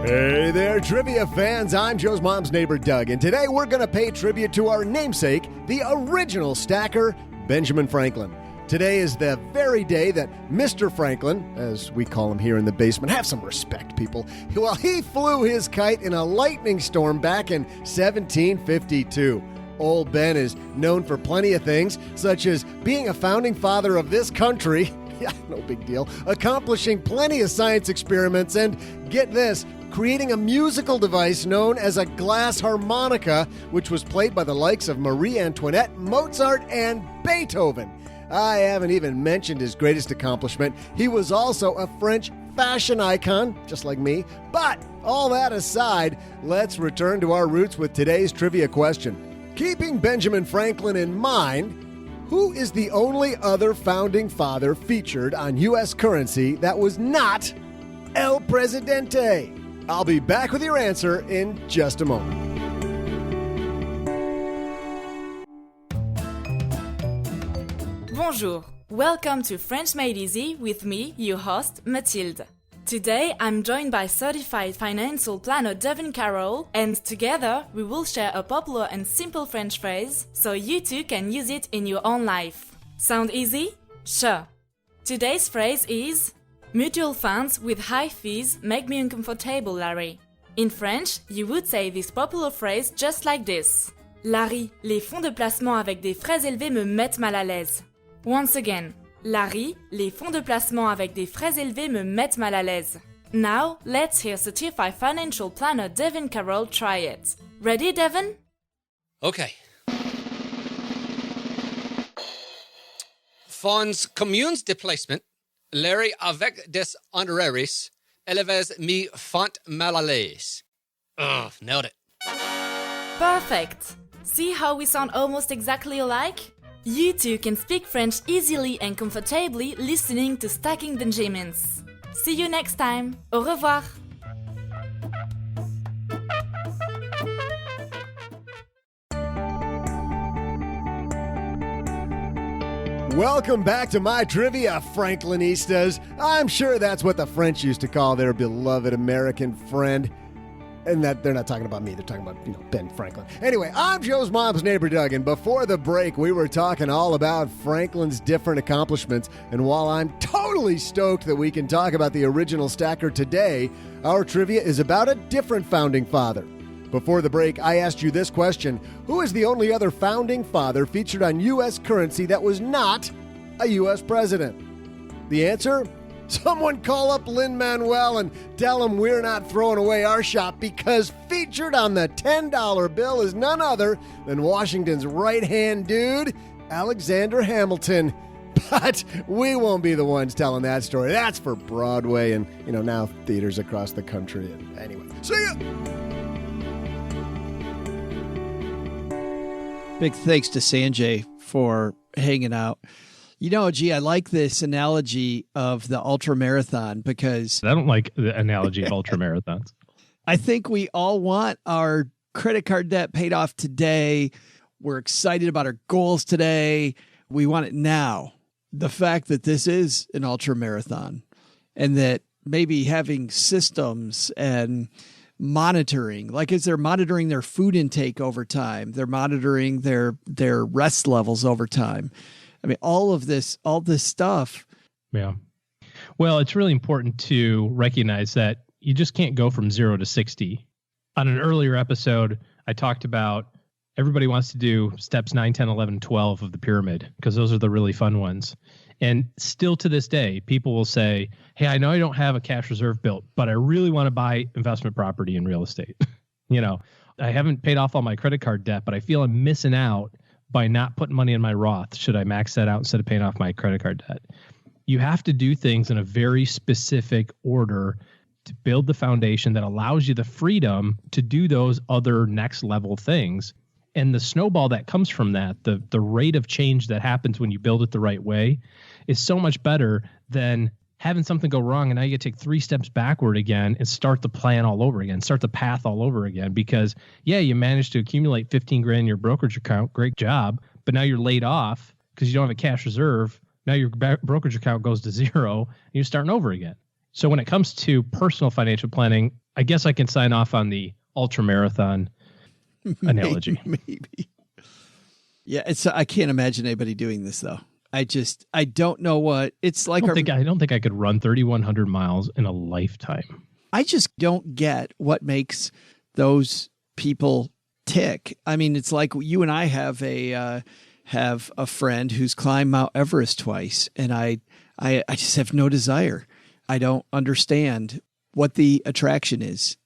Hey there, trivia fans. I'm Joe's mom's neighbor, Doug, and today we're going to pay tribute to our namesake, the original stacker, Benjamin Franklin. Today is the very day that Mr. Franklin, as we call him here in the basement, have some respect, people, well, he flew his kite in a lightning storm back in 1752. Old Ben is known for plenty of things, such as being a founding father of this country, yeah, no big deal, accomplishing plenty of science experiments, and get this, creating a musical device known as a glass harmonica, which was played by the likes of Marie Antoinette, Mozart, and Beethoven. I haven't even mentioned his greatest accomplishment. He was also a French fashion icon, just like me. But all that aside, let's return to our roots with today's trivia question. Keeping Benjamin Franklin in mind, who is the only other founding father featured on U.S. currency that was not El Presidente? I'll be back with your answer in just a moment. Bonjour. Welcome to French Made Easy with me, your host, Mathilde. Today, I'm joined by certified financial planner Devin Carroll, and together we will share a popular and simple French phrase so you too can use it in your own life. Sound easy? Sure. Today's phrase is mutual funds with high fees make me uncomfortable, Larry. In French, you would say this popular phrase just like this. Larry, les fonds de placement avec des frais élevés me mettent mal à l'aise. Once again. Larry, les fonds de placement avec des frais élevés me mettent mal à l'aise. Now, let's hear certified financial planner Devin Carroll try it. Ready, Devin? Okay. Fonds communes de placement, Larry avec des honoraires, élevés me font mal à l'aise. Ugh, nailed it. Perfect! See how we sound almost exactly alike? You too can speak French easily and comfortably listening to Stacking Benjamins. See you next time. Au revoir! Welcome back to my trivia, Franklinistas. I'm sure that's what the French used to call their beloved American friend. And that they're not talking about me, they're talking about, Ben Franklin. Anyway, I'm Joe's mom's neighbor, Doug, and before the break, we were talking all about Franklin's different accomplishments. And while I'm totally stoked that we can talk about the original stacker today, our trivia is about a different founding father. Before the break, I asked you this question. Who is the only other founding father featured on U.S. currency that was not a U.S. president? The answer? Someone call up Lin-Manuel and tell him we're not throwing away our shop, because featured on the $10 bill is none other than Washington's right-hand dude, Alexander Hamilton. But we won't be the ones telling that story. That's for Broadway and, now theaters across the country. And anyway, see ya! Big thanks to Sanjay for hanging out. I like this analogy of the ultramarathon because I don't like the analogy of ultramarathons. I think we all want our credit card debt paid off today. We're excited about our goals today. We want it now. The fact that this is an ultramarathon and that maybe having systems and monitoring, like as they're monitoring their food intake over time, they're monitoring their rest levels over time. I mean, all this stuff. Yeah. Well, it's really important to recognize that you just can't go from 0 to 60. On an earlier episode, I talked about everybody wants to do steps 9, 10, 11, 12 of the pyramid because those are the really fun ones. And still to this day, people will say, hey, I know I don't have a cash reserve built, but I really want to buy investment property in real estate. I haven't paid off all my credit card debt, but I feel I'm missing out by not putting money in my Roth. Should I max that out instead of paying off my credit card debt? You have to do things in a very specific order to build the foundation that allows you the freedom to do those other next level things. And the snowball that comes from that, the rate of change that happens when you build it the right way is so much better than having something go wrong and now you take 3 steps backward again and start the plan all over again, start the path all over again. Because you managed to accumulate 15 grand in your brokerage account. Great job. But now you're laid off because you don't have a cash reserve. Now your brokerage account goes to 0 and you're starting over again. So when it comes to personal financial planning, I guess I can sign off on the ultramarathon analogy. Maybe. Yeah. I can't imagine anybody doing this though. I don't know what it's like. I don't think I could run 3,100 miles in a lifetime. I just don't get what makes those people tick. I mean, it's like you and I have a friend who's climbed Mount Everest twice, and I just have no desire. I don't understand what the attraction is.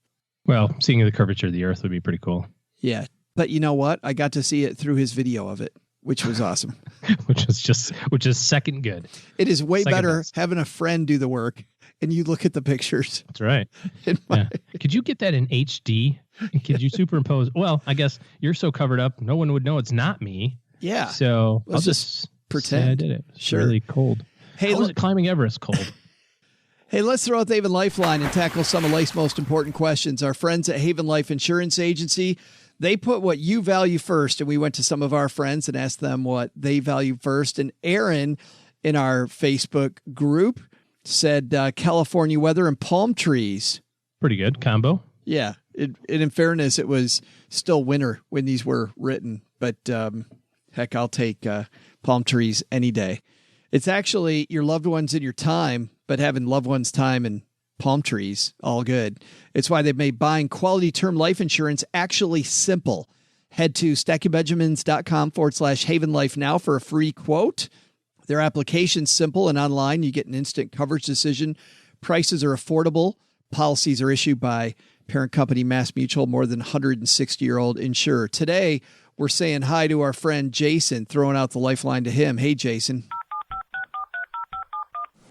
Well, seeing the curvature of the earth would be pretty cool. Yeah. But you know what? I got to see it through his video of it, which was awesome. which is second good. It is way Second better best. having a friend do the work and you look at the pictures. That's right. Yeah. Could you get that in HD? Could you superimpose? Well, I guess you're so covered up, no one would know it's not me. Yeah. So Let's I'll just pretend say I did it. It's Sure. really cold. Hey, How was it climbing Everest cold? Hey, let's throw out the Haven Lifeline and tackle some of life's most important questions. Our friends at Haven Life Insurance Agency, they put what you value first, and we went to some of our friends and asked them what they value first. And Aaron in our Facebook group said California weather and palm trees. Pretty good combo. Yeah. In fairness, it was still winter when these were written, but heck, I'll take palm trees any day. It's actually your loved ones and your time, but having loved ones' time and palm trees, all good. It's why they've made buying quality term life insurance actually simple. Head to stackingbenjamins.com/Haven Life now for a free quote. Their application's simple and online. You get an instant coverage decision. Prices are affordable. Policies are issued by parent company Mass Mutual, more than 160-year-old insurer. Today, we're saying hi to our friend Jason, throwing out the lifeline to him. Hey, Jason.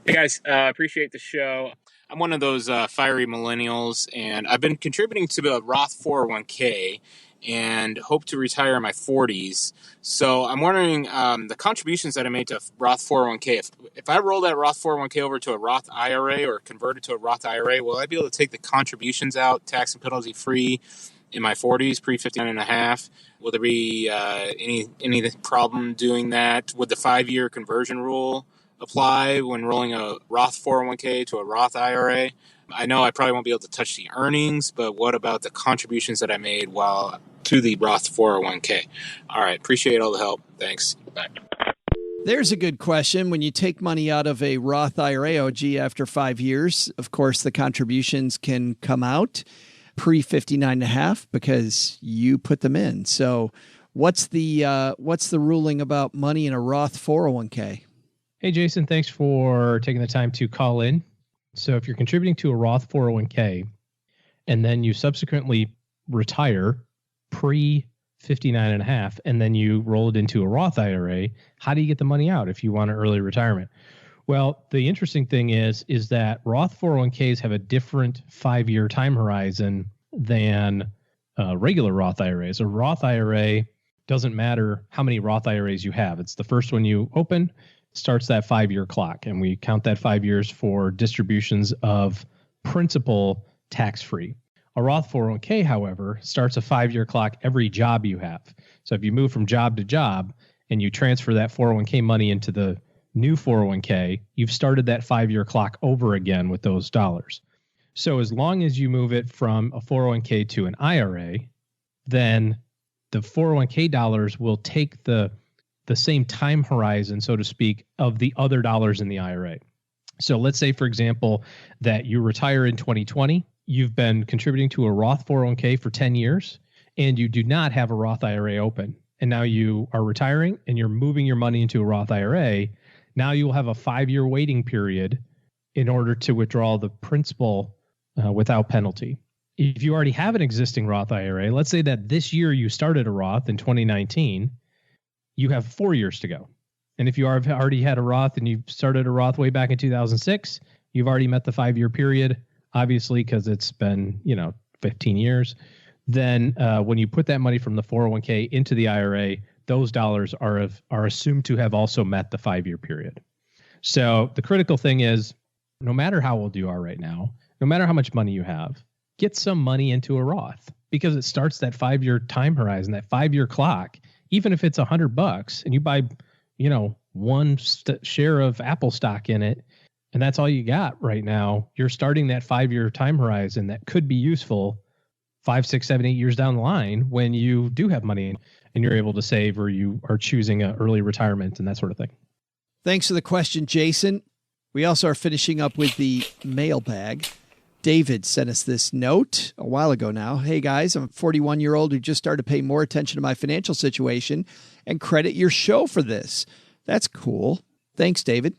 Hey guys, appreciate the show. I'm one of those fiery millennials, and I've been contributing to the Roth 401k and hope to retire in my 40s. So I'm wondering the contributions that I made to Roth 401k. If I roll that Roth 401k over to a Roth IRA or convert it to a Roth IRA, will I be able to take the contributions out tax and penalty free in my 40s, pre-59 and a half? Will there be any problem doing that? Would the 5-year conversion rule apply when rolling a Roth 401k to a Roth IRA? I know I probably won't be able to touch the earnings, but what about the contributions that I made while to the Roth 401k? All right. Appreciate all the help. Thanks. Bye. There's a good question. When you take money out of a Roth IRA, after 5 years, of course, the contributions can come out pre-59 and a half because you put them in. So what's the ruling about money in a Roth 401k? Hey, Jason, thanks for taking the time to call in. So if you're contributing to a Roth 401k and then you subsequently retire pre-59 and a half, and then you roll it into a Roth IRA, how do you get the money out if you want an early retirement? Well, the interesting thing is that Roth 401ks have a different 5-year time horizon than regular Roth IRAs. A Roth IRA doesn't matter how many Roth IRAs you have. It's the first one you open, starts that 5-year clock, and we count that 5 years for distributions of principal tax-free. A Roth 401k, however, starts a 5-year clock every job you have. So if you move from job to job and you transfer that 401k money into the new 401k, you've started that 5-year clock over again with those dollars. So as long as you move it from a 401k to an IRA, then the 401k dollars will take the same time horizon, so to speak, of the other dollars in the IRA. So let's say, for example, that you retire in 2020, you've been contributing to a Roth 401k for 10 years, and you do not have a Roth IRA open. And now you are retiring and you're moving your money into a Roth IRA. Now you will have a 5-year waiting period in order to withdraw the principal without penalty. If you already have an existing Roth IRA, let's say that this year you started a Roth in 2019, you have 4 years to go. And if you have already had a Roth and you started a Roth way back in 2006, you've already met the 5-year period, obviously, because it's been, 15 years. Then when you put that money from the 401k into the IRA, those dollars are assumed to have also met the 5-year period. So the critical thing is, no matter how old you are right now, no matter how much money you have, get some money into a Roth, because it starts that 5-year time horizon, that 5-year clock. Even if it's $100 and you buy, one share of Apple stock in it, and that's all you got right now, you're starting that 5-year time horizon that could be useful 5, 6, 7, 8 years down the line when you do have money and you're able to save, or you are choosing an early retirement and that sort of thing. Thanks for the question, Jason. We also are finishing up with the mailbag. David sent us this note a while ago now. Hey guys, I'm a 41-year-old who just started to pay more attention to my financial situation and credit your show for this. That's cool. Thanks, David.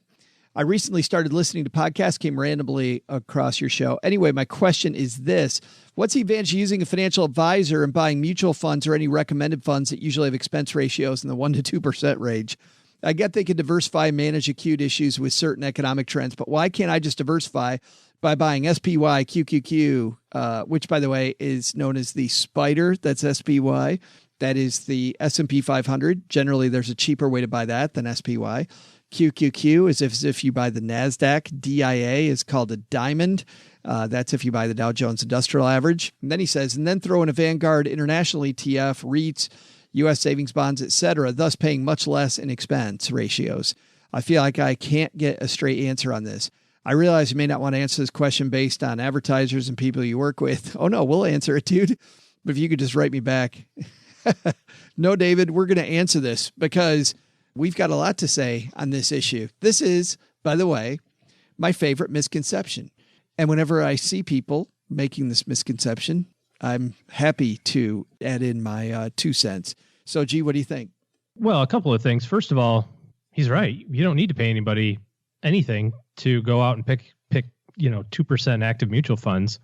I recently started listening to podcasts, came randomly across your show. Anyway, my question is this. What's the advantage of using a financial advisor and buying mutual funds or any recommended funds that usually have expense ratios in the 1% to 2% range? I get they can diversify and manage acute issues with certain economic trends, but why can't I just diversify by buying SPY, QQQ, which, by the way, is known as the SPDR, that's SPY. That is the S&P 500. Generally, there's a cheaper way to buy that than SPY. QQQ is as if you buy the NASDAQ. DIA is called a diamond. That's if you buy the Dow Jones Industrial Average. And then he says, and then throw in a Vanguard International ETF, REITs, U.S. savings bonds, etc., thus paying much less in expense ratios. I feel like I can't get a straight answer on this. I realize you may not want to answer this question based on advertisers and people you work with. Oh, no, we'll answer it, dude. But if you could just write me back. No, David, we're going to answer this because we've got a lot to say on this issue. This is, by the way, my favorite misconception. And whenever I see people making this misconception, I'm happy to add in my 2 cents. So, G, what do you think? Well, a couple of things. First of all, he's right. You don't need to pay anybody anything to go out and pick 2% active mutual funds.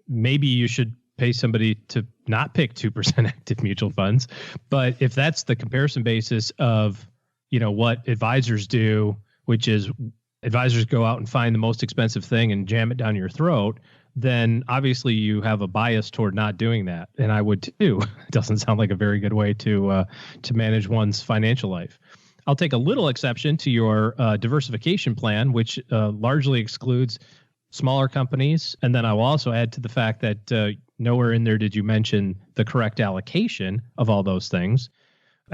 Maybe you should pay somebody to not pick 2% active mutual funds. But if that's the comparison basis of, what advisors do, which is advisors go out and find the most expensive thing and jam it down your throat, then obviously you have a bias toward not doing that. And I would too. It doesn't sound like a very good way to manage one's financial life. I'll take a little exception to your diversification plan, which largely excludes smaller companies. And then I will also add to the fact that nowhere in there did you mention the correct allocation of all those things.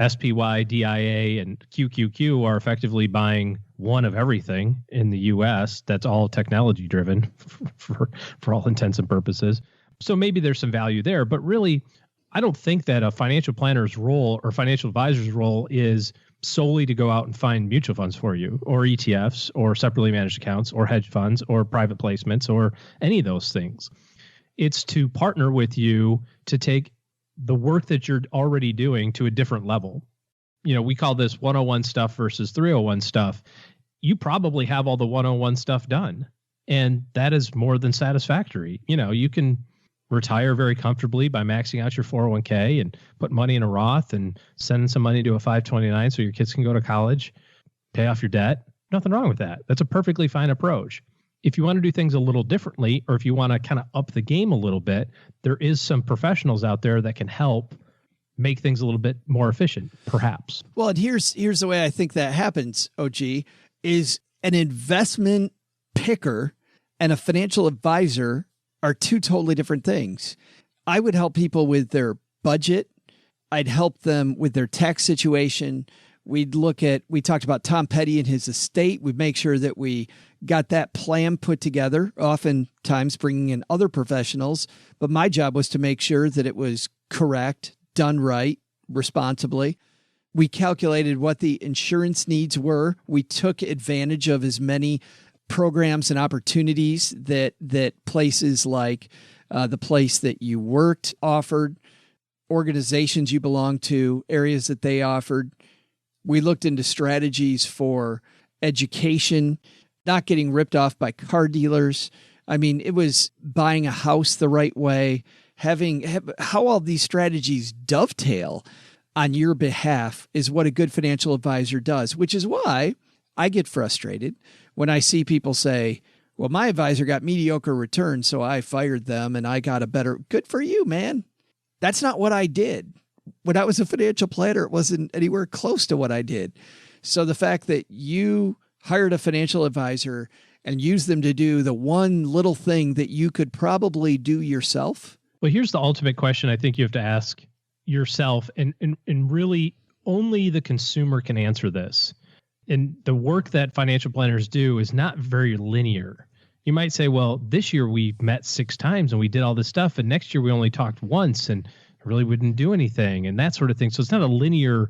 SPY, DIA, and QQQ are effectively buying one of everything in the U.S. That's all technology driven for all intents and purposes. So maybe there's some value there. But really, I don't think that a financial planner's role or financial advisor's role is solely to go out and find mutual funds for you, or ETFs, or separately managed accounts, or hedge funds, or private placements, or any of those things. It's to partner with you to take the work that you're already doing to a different level. We call this 101 stuff versus 301 stuff. You probably have all the 101 stuff done, and that is more than satisfactory. You can retire very comfortably by maxing out your 401k and put money in a Roth and sending some money to a 529 so your kids can go to college, pay off your debt. Nothing wrong with that. That's a perfectly fine approach. If you want to do things a little differently, or if you want to kind of up the game a little bit, there is some professionals out there that can help make things a little bit more efficient, perhaps. Well, and here's the way I think that happens, OG, is an investment picker and a financial advisor are two totally different things. I would help people with their budget. I'd help them with their tax situation. We talked about Tom Petty and his estate. We'd make sure that we got that plan put together, oftentimes bringing in other professionals. But my job was to make sure that it was correct, done right, responsibly. We calculated what the insurance needs were. We took advantage of as many programs and opportunities that places like the place that you worked offered, organizations you belonged to, areas that they offered. We looked into strategies for education, not getting ripped off by car dealers, I mean, it was buying a house the right way, how all these strategies dovetail on your behalf is what a good financial advisor does, which is why I get frustrated when I see people say, well, my advisor got mediocre returns, so I fired them and I got a better. Good for you, man. That's not what I did. When I was a financial planner, it wasn't anywhere close to what I did. So the fact that you hired a financial advisor and used them to do the one little thing that you could probably do yourself. Well, here's the ultimate question I think you have to ask yourself, and really only the consumer can answer this. And the work that financial planners do is not very linear. You might say, well, this year we met 6 times and we did all this stuff, and next year we only talked once and really wouldn't do anything and that sort of thing. So it's not a linear,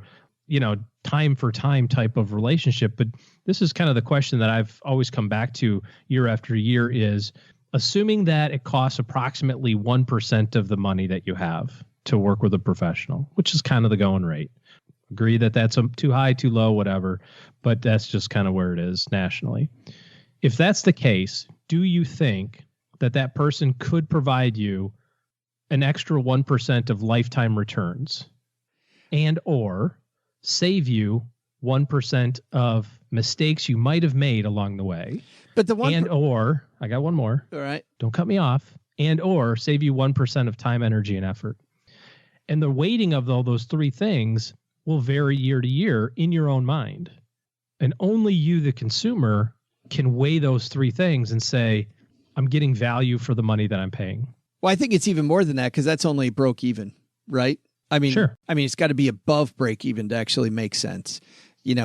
time for time type of relationship. But this is kind of the question that I've always come back to year after year is, assuming that it costs approximately 1% of the money that you have to work with a professional, which is kind of the going rate. Agree that that's too high, too low, whatever, but that's just kind of where it is nationally. If that's the case, do you think that that person could provide you an extra 1% of lifetime returns and or save you 1% of mistakes you might have made along the way? But the one or I got one more. All right. Don't cut me off. And or save you 1% of time, energy, and effort. And the weighting of all those 3 things will vary year to year in your own mind. And only you, the consumer, can weigh those 3 things and say, I'm getting value for the money that I'm paying. Well, I think it's even more than that because that's only broke even, right? I mean, sure. It's got to be above break even to actually make sense.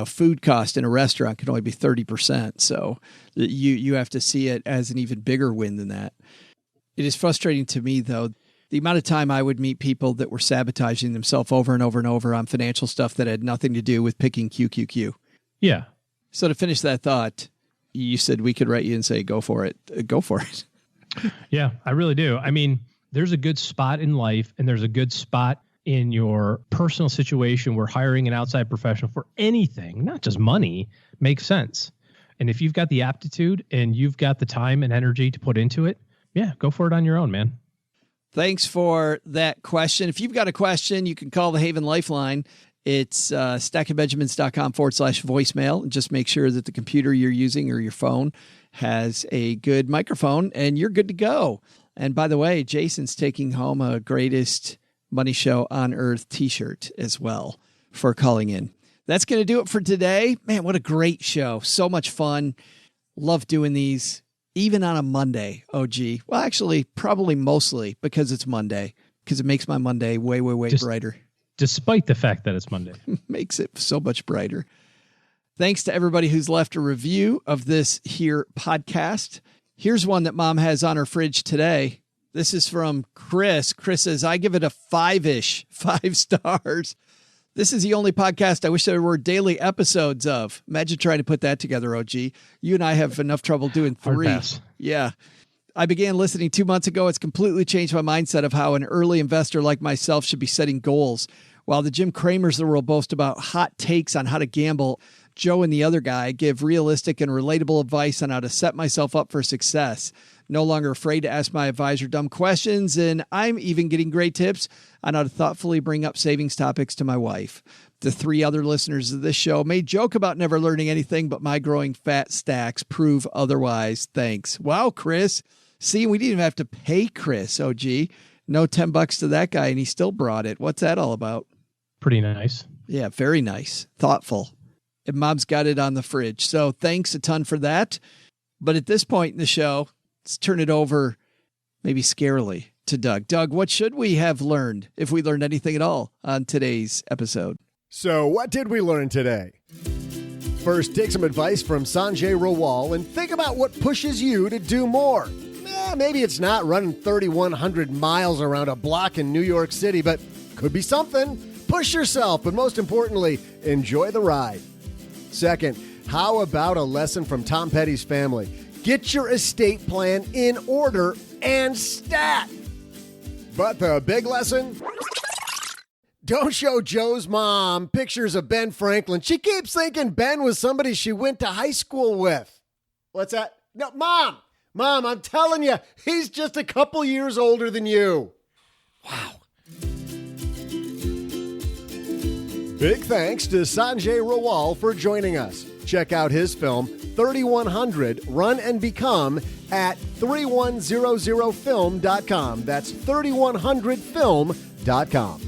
Food cost in a restaurant can only be 30%. So you have to see it as an even bigger win than that. It is frustrating to me, though, the amount of time I would meet people that were sabotaging themselves over and over and over on financial stuff that had nothing to do with picking QQQ. Yeah. So to finish that thought, you said we could write you and say, go for it. Go for it. Yeah, I really do. I mean, there's a good spot in life and there's a good spot in your personal situation where hiring an outside professional for anything, not just money, makes sense. And if you've got the aptitude and you've got the time and energy to put into it, yeah, go for it on your own, man. Thanks for that question. If you've got a question, you can call the Haven Lifeline. It's stackingbenjamins.com/voicemail. And just make sure that the computer you're using or your phone has a good microphone and you're good to go. And by the way, Jason's taking home a Greatest Money Show on Earth t-shirt as well for calling in. That's going to do it for today. Man, what a great show. So much fun. Love doing these, even on a Monday, OG. Well, actually, probably mostly because it's Monday, because it makes my Monday way, way, way brighter. Despite the fact that it's Monday. Makes it so much brighter. Thanks to everybody who's left a review of this here podcast. Here's one that Mom has on her fridge today. This is from Chris. Chris says, I give it a 5-ish, 5 stars. This is the only podcast I wish there were daily episodes of. Imagine trying to put that together, OG. You and I have enough trouble doing 3. Yeah. I began listening 2 months ago. It's completely changed my mindset of how an early investor like myself should be setting goals. While the Jim Cramers of the world boast about hot takes on how to gamble, Joe and the other guy give realistic and relatable advice on how to set myself up for success. No longer afraid to ask my advisor dumb questions, and I'm even getting great tips on how to thoughtfully bring up savings topics to my wife. The 3 other listeners of this show may joke about never learning anything, but my growing fat stacks prove otherwise. Thanks. Wow, Chris. See, we didn't even have to pay Chris, OG. No $10 to that guy, and he still brought it. What's that all about? Pretty nice. Yeah, very nice. Thoughtful. And Mom's got it on the fridge. So thanks a ton for that. But at this point in the show, let's turn it over maybe scarily to Doug. Doug, what should we have learned, if we learned anything at all, on today's episode? So what did we learn today? First, take some advice from Sanjay Rawal and think about what pushes you to do more. Maybe it's not running 3,100 miles around a block in New York City, but could be something. Push yourself, but most importantly, enjoy the ride. Second, how about a lesson from Tom Petty's family? Get your estate plan in order and stat. But the big lesson? Don't show Joe's mom pictures of Ben Franklin. She keeps thinking Ben was somebody she went to high school with. What's that? No, Mom, Mom, I'm telling you, he's just a couple years older than you. Wow. Big thanks to Sanjay Rawal for joining us. Check out his film, 3100 Run and Become, at 3100film.com. That's 3100film.com.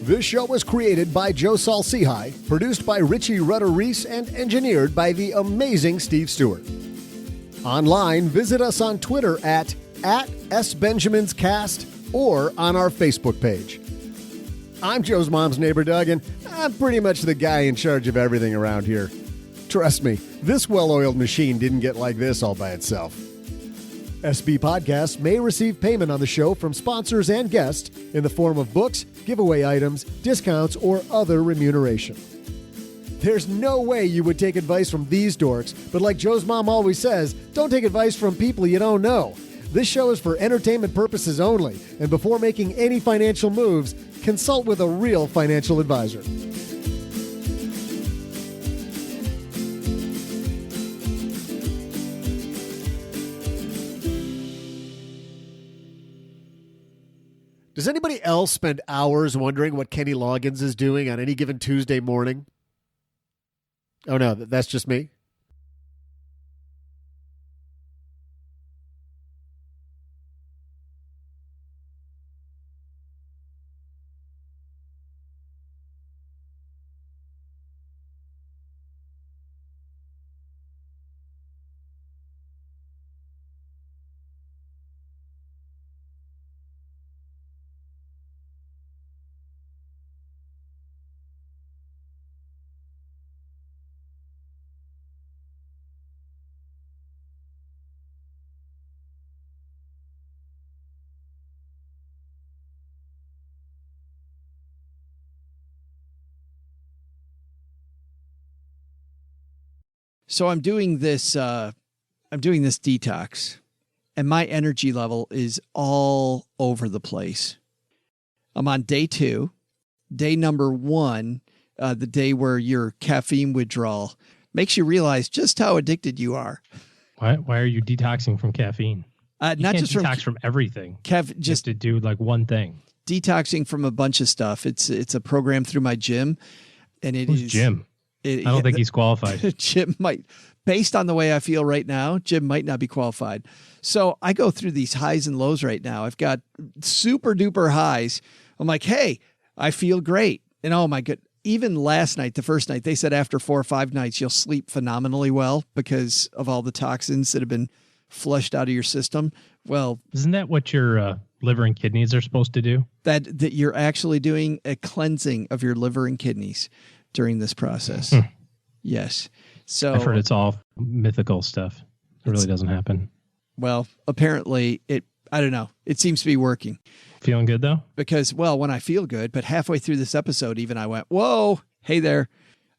This show was created by Joe Salsihai, produced by Richie Rutter-Reese, and engineered by the amazing Steve Stewart. Online, visit us on Twitter at @SBenjaminsCast or on our Facebook page. I'm Joe's mom's neighbor, Doug, and I'm pretty much the guy in charge of everything around here. Trust me, this well-oiled machine didn't get like this all by itself. SB Podcasts may receive payment on the show from sponsors and guests in the form of books, giveaway items, discounts, or other remuneration. There's no way you would take advice from these dorks, but like Joe's mom always says, don't take advice from people you don't know. This show is for entertainment purposes only, and before making any financial moves, consult with a real financial advisor. Does anybody else spend hours wondering what Kenny Loggins is doing on any given Tuesday morning? Oh no, that's just me? So I'm doing this detox, and my energy level is all over the place. I'm on day 2. Day number 1, the day where your caffeine withdrawal makes you realize just how addicted you are. Why are you detoxing from caffeine? Not can't just detox from everything. Just to do like one thing. Detoxing from a bunch of stuff. It's a program through my gym, and Who's Jim? I don't think he's qualified. Jim might, based on the way I feel right now, Jim might not be qualified. So I go through these highs and lows right now. I've got super duper highs. I'm like, hey, I feel great. And oh my God, even last night, the first night, they said after 4 or 5 nights, you'll sleep phenomenally well because of all the toxins that have been flushed out of your system. Well, isn't that what your liver and kidneys are supposed to do? That you're actually doing a cleansing of your liver and kidneys during this process. Yes. So I've heard it's all mythical stuff. It really doesn't happen. Well, apparently I don't know. It seems to be working. Feeling good though? Because, well, when I feel good, but halfway through this episode, even I went, whoa, hey there.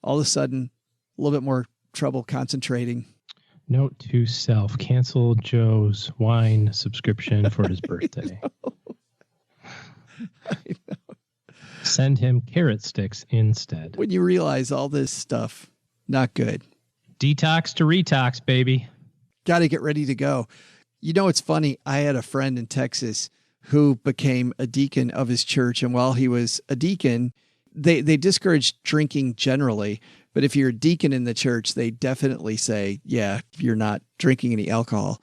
All of a sudden, a little bit more trouble concentrating. Note to self, cancel Joe's wine subscription for his birthday. I know. Send him carrot sticks instead. When you realize all this stuff, not good. Detox to retox, baby. Got to get ready to go. You know, it's funny. I had a friend in Texas who became a deacon of his church. And while he was a deacon, they discouraged drinking generally. But if you're a deacon in the church, they definitely say, yeah, you're not drinking any alcohol.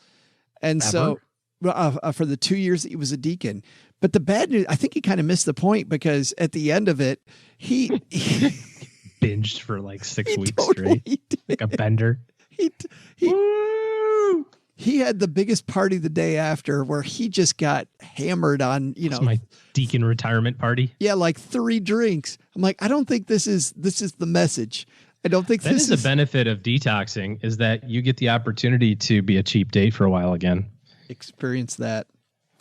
And so for the 2 years that he was a deacon. But the bad news, I think he kind of missed the point because at the end of it, he binged for like 6 weeks straight, like a bender. He had the biggest party the day after where he just got hammered on, It's my deacon retirement party. Yeah, like 3 drinks. I'm like, I don't think this is the message. I don't think that is the benefit of detoxing is that you get the opportunity to be a cheap date for a while again. Experience that.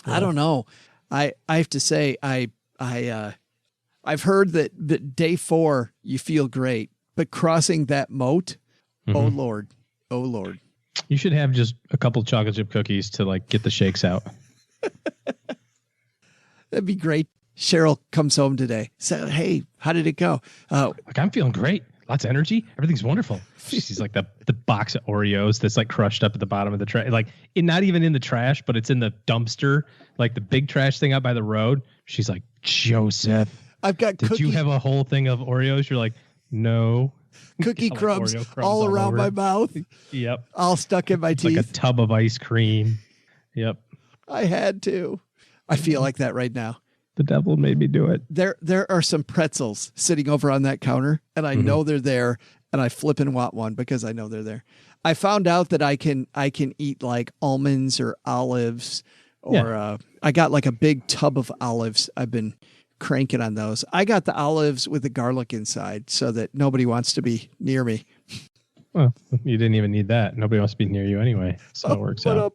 Yeah. I don't know. I have to say I've heard that day 4 you feel great, but crossing that moat, oh Lord. You should have just a couple chocolate chip cookies to like get the shakes out. That'd be great. Cheryl comes home today. Said, hey, how did it go? Like I'm feeling great. lots of energy. Everything's wonderful. She sees like the box of Oreos that's like crushed up at the bottom of the trash, like not even in the trash, but it's in the dumpster, like the big trash thing out by the road. She's like, Joseph, I've got did you have a whole thing of Oreos? You're like, no. Cookie Like crumbs, Oreo crumbs all around over. my mouth. Yep. All stuck in my It's teeth. like a tub of ice cream. Yep. I had to. I feel like that right now. The devil made me do it. There are some pretzels sitting over on that counter, and I know they're there, and I flippin' want one because I know they're there. I found out that I can eat like almonds or olives, or I got like a big tub of olives. I've been cranking on those. I got the olives with the garlic inside so that nobody wants to be near me. Well, you didn't even need that. Nobody wants to be near you anyway. So it works out.